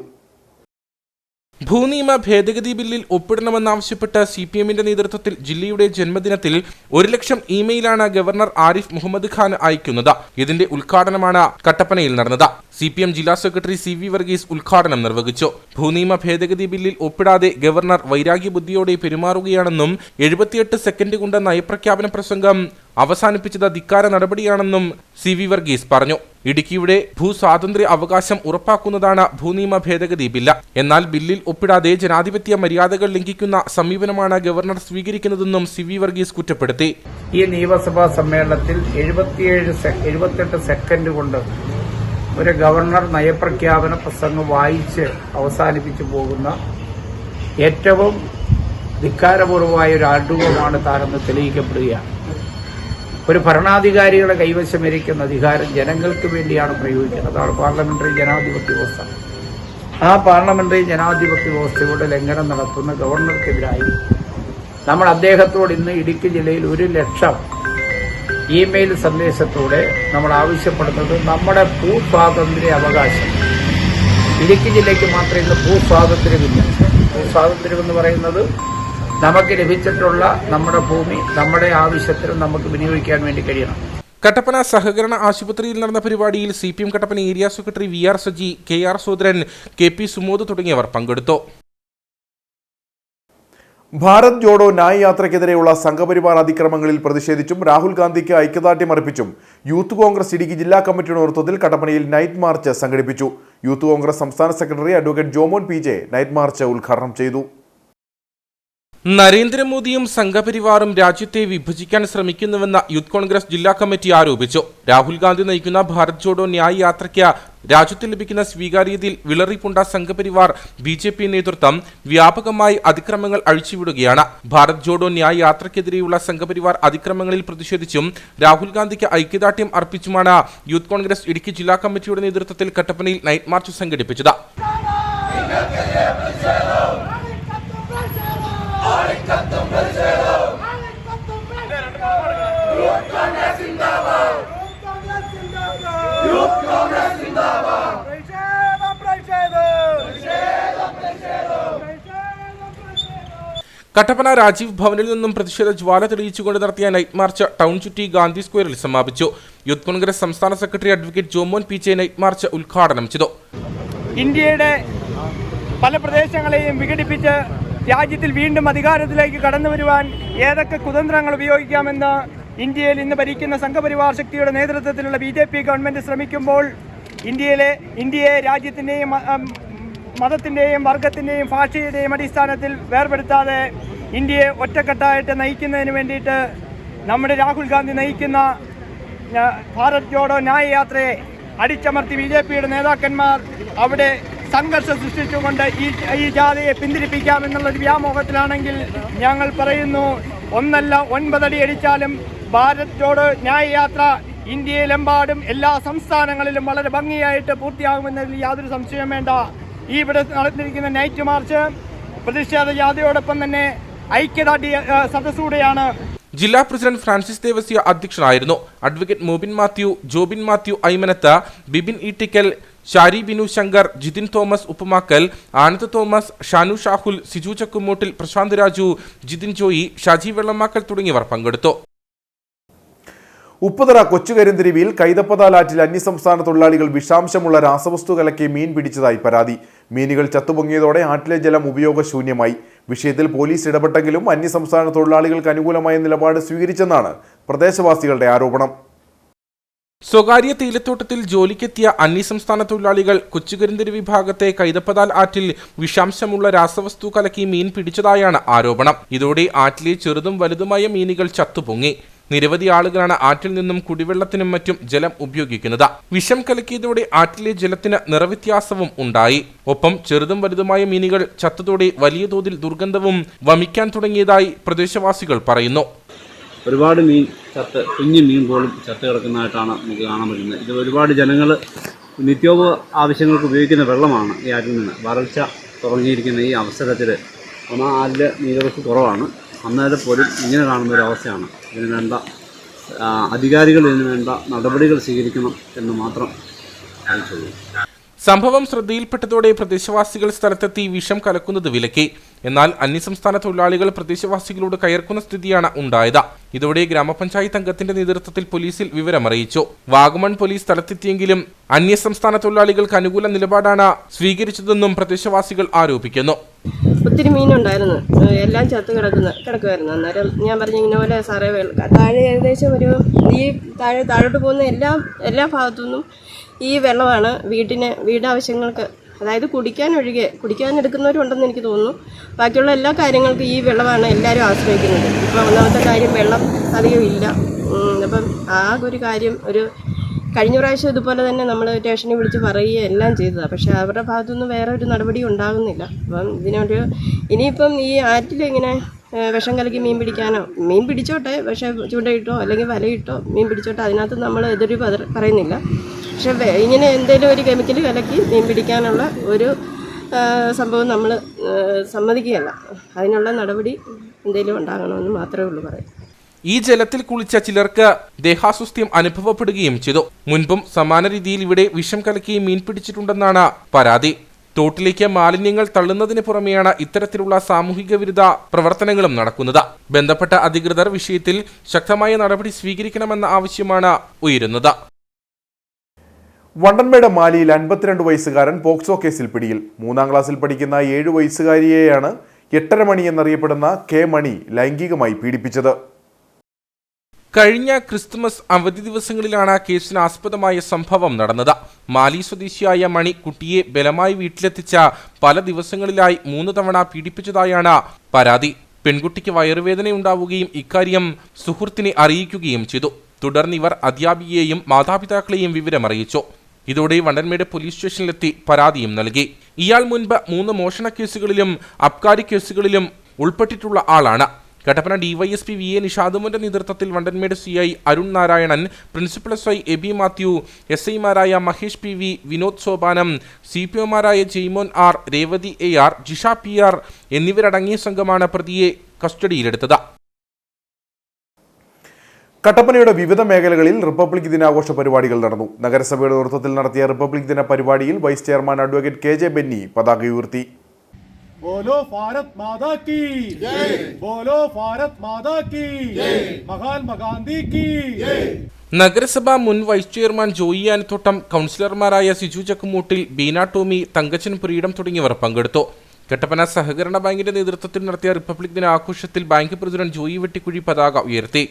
ഭൂനിയമ ഭേദഗതി ബില്ലിൽ ഒപ്പിടണമെന്നാവശ്യപ്പെട്ട് CPMന്റെ നേതൃത്വത്തിൽ ജില്ലയുടെ ജന്മദിനത്തിൽ 1 ലക്ഷം ഇമെയിലാണ് ഗവർണർ ആരിഫ് മുഹമ്മദ് ഖാൻ അയക്കുന്നത്. ഇതിന്റെ ഉദ്ഘാടനമാണ് കട്ടപ്പനയിൽ നടന്നത്. CPM ജില്ലാ സെക്രട്ടറി CV വർഗീസ് ഉദ്ഘാടനം നിർവഹിച്ചു. ഭൂനിയമ ഭേദഗതി ബില്ലിൽ ഒപ്പിടാതെ ഗവർണർ വൈരാഗ്യബുദ്ധിയോടെ പെരുമാറുകയാണെന്നും 78 സെക്കൻഡ് കൊണ്ട് നയപ്രഖ്യാപന പ്രസംഗം അവസാനിപ്പിച്ചത് ധിക്കാര നടപടിയാണെന്നും CV വർഗീസ് പറഞ്ഞു. ഇടുക്കിയുടെ ഭൂസ്വാതന്ത്ര്യ അവകാശം ഉറപ്പാക്കുന്നതാണ് ഭൂനിയമ ഭേദഗതി ബില്ല്. എന്നാൽ ബില്ലിൽ ഒപ്പിടാതെ ജനാധിപത്യ മര്യാദകൾ ലംഘിക്കുന്ന സമീപനമാണ് ഗവർണർ സ്വീകരിക്കുന്നതെന്നും CV വർഗീസ് കുറ്റപ്പെടുത്തി. ഈ നിയമസഭാ സമ്മേളനത്തിൽ 78 സെക്കൻഡ് കൊണ്ട് ഒരു ഗവർണർ നയപ്രഖ്യാപന പ്രസംഗം വായിച്ച് അവസാനിപ്പിച്ചു പോകുന്ന ഏറ്റവും ധിക്കാരപൂർവമായ ഒരു ആഡ്രൂപമാണ് താനെന്ന് തെളിയിക്കപ്പെടുകയാണ്. ഒരു ഭരണാധികാരികളെ കൈവശമിരിക്കുന്ന അധികാരം ജനങ്ങൾക്ക് വേണ്ടിയാണ് പ്രയോഗിക്കുന്നത്. അതാണ് പാർലമെന്ററി ജനാധിപത്യ വ്യവസ്ഥ. ആ പാർലമെന്ററി ജനാധിപത്യ വ്യവസ്ഥയുടെ ലംഘനം നടത്തുന്ന ഗവർണർക്കെതിരായി നമ്മൾ അദ്ദേഹത്തോട് ഇന്ന് ഇടുക്കി ജില്ലയിൽ 1 ലക്ഷം ഇമെയിൽ സന്ദേശത്തോടെ നമ്മൾ ആവശ്യപ്പെടുന്നത് നമ്മുടെ ഭൂസ്വാതന്ത്ര്യ അവകാശം. ഇടുക്കി ജില്ലയ്ക്ക് മാത്രമേ ഇന്ന് ഭൂസ്വാതന്ത്ര്യമില്ല. ഭൂസ്വാതന്ത്ര്യം എന്ന് പറയുന്നത് നമുക്ക് ലഭിച്ചിട്ടുള്ള നമ്മുടെ ഭൂമി നമ്മുടെ ആവശ്യത്തിന് നമുക്ക് വിനിയോഗിക്കാൻ വേണ്ടി കഴിയണം. കട്ടപ്പന സഹകരണ ആശുപത്രിയിൽ നടന്ന പരിപാടിയിൽ CPM Kattappana area secretary VR Saji, KR Sodaran, KP Sumod തുടങ്ങിയവർ പങ്കെടുത്തു. ഭാരത് ജോഡോ ന്യായ് യാത്രയ്ക്കെതിരെയുള്ള സംഘപരിവാർ അതിക്രമങ്ങളിൽ പ്രതിഷേധിച്ചും രാഹുൽ ഗാന്ധിക്ക് ഐക്യദാർഢ്യം അർപ്പിച്ചും യൂത്ത് കോൺഗ്രസ് ഇടുക്കി ജില്ലാ കമ്മിറ്റിയുടെ നേതൃത്വത്തിൽ കട്ടപ്പനയിൽ നൈറ്റ് മാർച്ച് സംഘടിപ്പിച്ചു. യൂത്ത് കോൺഗ്രസ് സംസ്ഥാന secretary advocate Jomon PJ night March ഉദ്ഘാടനം ചെയ്തു. നരേന്ദ്രമോദിയും സംഘപരിവാറും രാജ്യത്തെ വിഭജിക്കാൻ ശ്രമിക്കുന്നുവെന്ന് യൂത്ത് കോൺഗ്രസ് ജില്ലാ കമ്മിറ്റി ആരോപിച്ചു. രാഹുൽ ഗാന്ധി നയിക്കുന്ന ഭാരത് ജോഡോ ന്യായ് യാത്രയ്ക്ക് രാജ്യത്തിൽ ലഭിക്കുന്ന സ്വീകാര്യതയിൽ വിളറിപ്പുണ്ട സംഘപരിവാർ BJP നേതൃത്വം വ്യാപകമായി അതിക്രമങ്ങൾ അഴിച്ചുവിടുകയാണ്. ഭാരത് ജോഡോ ന്യായ് യാത്രയ്ക്കെതിരെയുള്ള സംഘപരിവാർ അതിക്രമങ്ങളിൽ പ്രതിഷേധിച്ചും രാഹുൽ ഗാന്ധിക്ക് ഐക്യദാർഢ്യം അർപ്പിച്ചുമാണ് യൂത്ത് കോൺഗ്രസ് ഇടുക്കി ജില്ലാ കമ്മിറ്റിയുടെ നേതൃത്വത്തിൽ കട്ടപ്പനയിൽ നൈറ്റ് മാർച്ച് സംഘടിപ്പിച്ചത്. കട്ടപ്പന രാജീവ് ഭവനിൽ നിന്നും പ്രതിഷേധ ജ്വാല തെളിയിച്ചുകൊണ്ട് നടത്തിയ നൈറ്റ് മാർച്ച് ടൗൺ ചുറ്റി ഗാന്ധി സ്ക്വയറിൽ സമാപിച്ചു. യൂത്ത് കോൺഗ്രസ് സംസ്ഥാന secretary advocate Jomon PJ night March ഉദ്ഘാടനം ചെയ്തു. ഇന്ത്യയുടെ പല പ്രദേശങ്ങളെയും വിഘടിപ്പിച്ച് രാജ്യത്തിൽ വീണ്ടും അധികാരത്തിലേക്ക് കടന്നു വരുവാൻ ഏതൊക്കെ കുതന്ത്രങ്ങൾ ഉപയോഗിക്കാമെന്ന് ഇന്ത്യയിൽ ഇന്ന് ഭരിക്കുന്ന സംഘപരിവാർ ശക്തിയുടെ നേതൃത്വത്തിലുള്ള BJP ഗവൺമെന്റ് ശ്രമിക്കുമ്പോൾ ഇന്ത്യയെ രാജ്യത്തിൻ്റെയും മതത്തിൻ്റെയും വർഗത്തിൻ്റെയും ഭാഷയുടെയും അടിസ്ഥാനത്തിൽ വേർപെടുത്താതെ ഇന്ത്യയെ ഒറ്റക്കെട്ടായിട്ട് നയിക്കുന്നതിന് വേണ്ടിയിട്ട് നമ്മുടെ രാഹുൽ ഗാന്ധി നയിക്കുന്ന ഭാരത് ജോഡോ ന്യായ് യാത്രയെ അടിച്ചമർത്തി BJPയുടെ നേതാക്കന്മാർ അവിടെ സംഘർഷം സൃഷ്ടിച്ചുകൊണ്ട് ഈ ജാഥയെ പിന്തിരിപ്പിക്കാമെന്നുള്ളൊരു വ്യാമോഹത്തിലാണെങ്കിൽ ഞങ്ങൾ പറയുന്നു, 1 അല്ല 9 അടി അടിച്ചാലും ഭാരത് ജോഡോ ന്യായ് യാത്ര ഇന്ത്യയിലെമ്പാടും എല്ലാ സംസ്ഥാനങ്ങളിലും വളരെ ഭംഗിയായിട്ട് പൂർത്തിയാകുമെന്നതിൽ യാതൊരു സംശയവും വേണ്ട. ഈ ഇവിടെ നടന്നിരിക്കുന്ന നൈറ്റ് മാർച്ച് പ്രതിഷേധ ജാഥയോടൊപ്പം തന്നെ ഐക്യദാർഢ്യ സദസ്സൂടെയാണ്. ജില്ലാ പ്രസിഡന്റ് ഫ്രാൻസിസ് ദേവസ്യ അധ്യക്ഷനായിരുന്നു. Advocate Mobin Mathew, Jobin Mathew Aimanath, Bibin Eettikkal, Shari Binu Shankar, Jithin Thomas Uppamakkal, Anand Thomas, Shanu Shahul, Siju Chakkumoottil, Prashanth Raju, Jithin Joy, Shaji Vellamakkal തുടങ്ങിയവർ പങ്കെടുത്തു. ഉപ്പുതറ കൊച്ചുകരിന്തിരിവിയിൽ കൈതപ്പതാലാറ്റിൽ അന്യസംസ്ഥാന തൊഴിലാളികൾ വിഷാംശമുള്ള രാസവസ്തു കലക്കി മീൻ പിടിച്ചതായി പരാതി. മീനുകൾ ചത്തുപൊങ്ങിയതോടെ ആറ്റിലെ ജലം ഉപയോഗശൂന്യമായി. വിഷയത്തിൽ പോലീസ് ഇടപെട്ടെങ്കിലും അന്യസംസ്ഥാന തൊഴിലാളികൾക്ക് അനുകൂലമായ നിലപാട് സ്വീകരിച്ചെന്നാണ് പ്രദേശവാസികളുടെ ആരോപണം. സ്വകാര്യ തേയിലത്തോട്ടത്തിൽ ജോലിക്കെത്തിയ അന്യസംസ്ഥാന തൊഴിലാളികൾ കൊച്ചുകരിന്തിരിവി ഭാഗത്തെ കൈതപ്പതാൽ ആറ്റിൽ വിഷാംശമുള്ള രാസവസ്തു കലക്കി മീൻ പിടിച്ചതായാണ് ആരോപണം. ഇതോടെ ആറ്റിലെ ചെറുതും വലുതുമായ മീനുകൾ ചത്തുപൊങ്ങി. നിരവധി ആളുകളാണ് ആറ്റിൽ നിന്നും കുടിവെള്ളത്തിനും മറ്റും ജലം ഉപയോഗിക്കുന്നത്. വിഷം കലക്കിയതോടെ ആറ്റിലെ ജലത്തിന് നിറവ്യത്യാസവും ഉണ്ടായി. ഒപ്പം ചെറുതും വലുതുമായ മീനുകൾ ചത്തതോടെ വലിയ തോതിൽ ദുർഗന്ധവും വമിക്കാൻ തുടങ്ങിയതായി പ്രദേശവാസികൾ പറയുന്നു. ഒരുപാട് മീൻ ചത്ത്, കുഞ്ഞു മീൻ പോലും ചത്ത് കിടക്കുന്നതായിട്ടാണ് നമുക്ക് കാണാൻ പറ്റുന്നത്. ഇത് ഒരുപാട് ജനങ്ങൾ നിത്യോപ ആവശ്യങ്ങൾക്ക് ഉപയോഗിക്കുന്ന വെള്ളമാണ് ഈ ആറ്റിൽ നിന്ന്. വരൾച്ച തുടങ്ങിയിരിക്കുന്ന ഈ അവസരത്തിൽ ആറ്റിൽ നീരൊഴുക്ക് കുറവാണ്. അന്നേരം പോലും ഇങ്ങനെ കാണുന്ന ഒരു അവസ്ഥയാണ്. ഇതിന് വേണ്ട അധികാരികൾ ഇതിന് വേണ്ട നടപടികൾ സ്വീകരിക്കണം എന്ന് മാത്രം അറിയിച്ചുള്ളൂ. സംഭവം ശ്രദ്ധയിൽപ്പെട്ടതോടെ പ്രദേശവാസികൾ സ്ഥലത്തെത്തി വിഷം കലക്കുന്നത് വിലക്കി. എന്നാൽ അന്യസംസ്ഥാന തൊഴിലാളികൾ പ്രദേശവാസികളോട് കയർക്കുന്ന സ്ഥിതിയാണ് ഉണ്ടായത്. ഇതോടെ ഗ്രാമപഞ്ചായത്ത് അംഗത്തിന്റെ നേതൃത്വത്തിൽ പോലീസിൽ വിവരമറിയിച്ചു. വാഗമൺ പോലീസ് സ്ഥലത്തെത്തിയെങ്കിലും അന്യസംസ്ഥാന തൊഴിലാളികൾക്ക് അനുകൂല നിലപാടാണ് സ്വീകരിച്ചതെന്നും പ്രദേശവാസികൾ ആരോപിക്കുന്നു. ഒത്തിരി മീനുണ്ടായിരുന്നു, എല്ലാം ചത്ത് കിടക്കുമായിരുന്നു. അന്നേരം ഞാൻ പറഞ്ഞു ഇങ്ങനെ പോലെ സാറേ താഴെ ഏകദേശം ഒരു ഈ താഴോട്ട് പോകുന്ന എല്ലാ ഭാഗത്തുനിന്നും ഈ വെള്ളമാണ് വീടാവശ്യങ്ങൾക്ക്, അതായത് കുടിക്കാനെടുക്കുന്നവരുണ്ടെന്ന് എനിക്ക് തോന്നുന്നു. ബാക്കിയുള്ള എല്ലാ കാര്യങ്ങൾക്കും ഈ വെള്ളമാണ് എല്ലാവരും ആശ്രയിക്കുന്നത്. ഇപ്പോൾ ഒന്നാമത്തെ കാര്യം വെള്ളം അധികം ഇല്ല. അപ്പം ആ ഒരു കാര്യം കഴിഞ്ഞ പ്രാവശ്യം ഇതുപോലെ തന്നെ നമ്മൾ സ്റ്റേഷനിൽ വിളിച്ച് പറയുക എല്ലാം ചെയ്തതാണ്. പക്ഷേ അവരുടെ ഭാഗത്തുനിന്ന് വേറെ ഒരു നടപടി ഉണ്ടാകുന്നില്ല. അപ്പം ഇനിയിപ്പം ഈ ആറ്റിലിങ്ങനെ വിഷം കലക്കി മീൻ പിടിക്കാനോ, മീൻ പിടിച്ചോട്ടെ, പക്ഷേ ചൂണ്ടയിട്ടോ അല്ലെങ്കിൽ വലയിട്ടോ മീൻ പിടിച്ചോട്ടെ, അതിനകത്ത് നമ്മൾ എതിര് പറയുന്നില്ല. പക്ഷെ ഇങ്ങനെ എന്തെങ്കിലും ഒരു കെമിക്കൽ കലക്കി മീൻ പിടിക്കാനുള്ള ഒരു സംഭവം നമ്മൾ സമ്മതിക്കുകയല്ല. അതിനുള്ള നടപടി എന്തെങ്കിലും ഉണ്ടാകണമെന്ന് മാത്രമേ ഉള്ളൂ പറയാം. ഈ ജലത്തിൽ കുളിച്ച ചിലർക്ക് ദേഹാസ്വസ്ഥ്യം അനുഭവപ്പെടുകയും ചെയ്തു. മുൻപും സമാന രീതിയിൽ ഇവിടെ വിഷം കലക്കി മീൻ പിടിച്ചിട്ടുണ്ടെന്നാണ് പരാതി. തോട്ടിലേക്ക് മാലിന്യങ്ങൾ തള്ളുന്നതിന് പുറമെയാണ് ഇത്തരത്തിലുള്ള സാമൂഹിക വിരുദ്ധ പ്രവർത്തനങ്ങളും നടക്കുന്നത്. ബന്ധപ്പെട്ട അധികൃതർ വിഷയത്തിൽ ശക്തമായ നടപടി സ്വീകരിക്കണമെന്ന ആവശ്യമാണ് ഉയരുന്നത്. വണ്ടൻമേട് മാലിയിൽ 52 വയസ്സുകാരൻ പോക്സോ കേസിൽ പിടിയിൽ. 3ാം ക്ലാസ്സിൽ പഠിക്കുന്ന 7 വയസ്സുകാരിയെയാണ് 8:30 മണി എന്നറിയപ്പെടുന്ന കെ മണി ലൈംഗികമായി പീഡിപ്പിച്ചത്. കഴിഞ്ഞ ക്രിസ്തുമസ് അവധി ദിവസങ്ങളിലാണ് കേസിന് ആസ്പദമായ സംഭവം നടന്നത്. മാലി സ്വദേശിയായ മണി കുട്ടിയെ ബലമായി വീട്ടിലെത്തിച്ച പല ദിവസങ്ങളിലായി 3 തവണ പീഡിപ്പിച്ചതായാണ് പരാതി. പെൺകുട്ടിക്ക് വയറുവേദനയുണ്ടാവുകയും ഇക്കാര്യം സുഹൃത്തിനെ അറിയിക്കുകയും ചെയ്തു. തുടർന്ന് ഇവർ അധ്യാപികയെയും മാതാപിതാക്കളെയും വിവരമറിയിച്ചു. ഇതോടെ വണ്ടൻമേട് പോലീസ് സ്റ്റേഷനിലെത്തി പരാതിയും നൽകി. ഇയാൾ മുൻപ് 3 മോഷണ കേസുകളിലും അബ്കാരി കേസുകളിലും ഉൾപ്പെട്ടിട്ടുള്ള ആളാണ്. കട്ടപ്പന ഡിവൈഎസ്പി VA നിഷാദുമോന്റെ നേതൃത്വത്തിൽ Vandanmedu CI Arun Narayanan, principal SI Eby Mathew, SI-മാരായ മഹേഷ് PV, വിനോദ് സോപാനം, CPO-മാരായ Jaimon R, Revathi AR, Jisha PR എന്നിവരടങ്ങിയ സംഘമാണ് പ്രതിയെ കസ്റ്റഡിയിലെടുത്തത്. കട്ടപ്പനയുടെ വിവിധ മേഖലകളിൽ റിപ്പബ്ലിക് ദിനാഘോഷ പരിപാടികൾ നടന്നു. നഗരസഭയുടെ നേതൃത്വത്തിൽ നടത്തിയ റിപ്പബ്ലിക് ദിന പരിപാടിയിൽ vice chairman advocate KJ Benny പതാക ഉയർത്തി. बोलो भारत माता की जय, बोलो भारत माता की जय, महात्मा गांधी की जय. നഗരസഭ മുൻ വൈസ് ചെയർമാൻ ജോയി ആനത്തോട്ടം, കൗൺസിലർമാരായ സിജു ചക്കുമൂട്ടിൽ, ബീന ടോമി, തങ്കച്ചൻ പുരീടം തുടങ്ങിയവർ പങ്കെടുത്തു. കട്ടപ്പന സഹകരണ ബാങ്കിന്റെ നേതൃത്വത്തിൽ നടത്തിയ റിപ്പബ്ലിക് ദിന ആഘോഷത്തിൽ ബാങ്ക് പ്രസിഡന്റ് ജോയി വെട്ടിക്കുഴി പതാക ഉയർത്തി.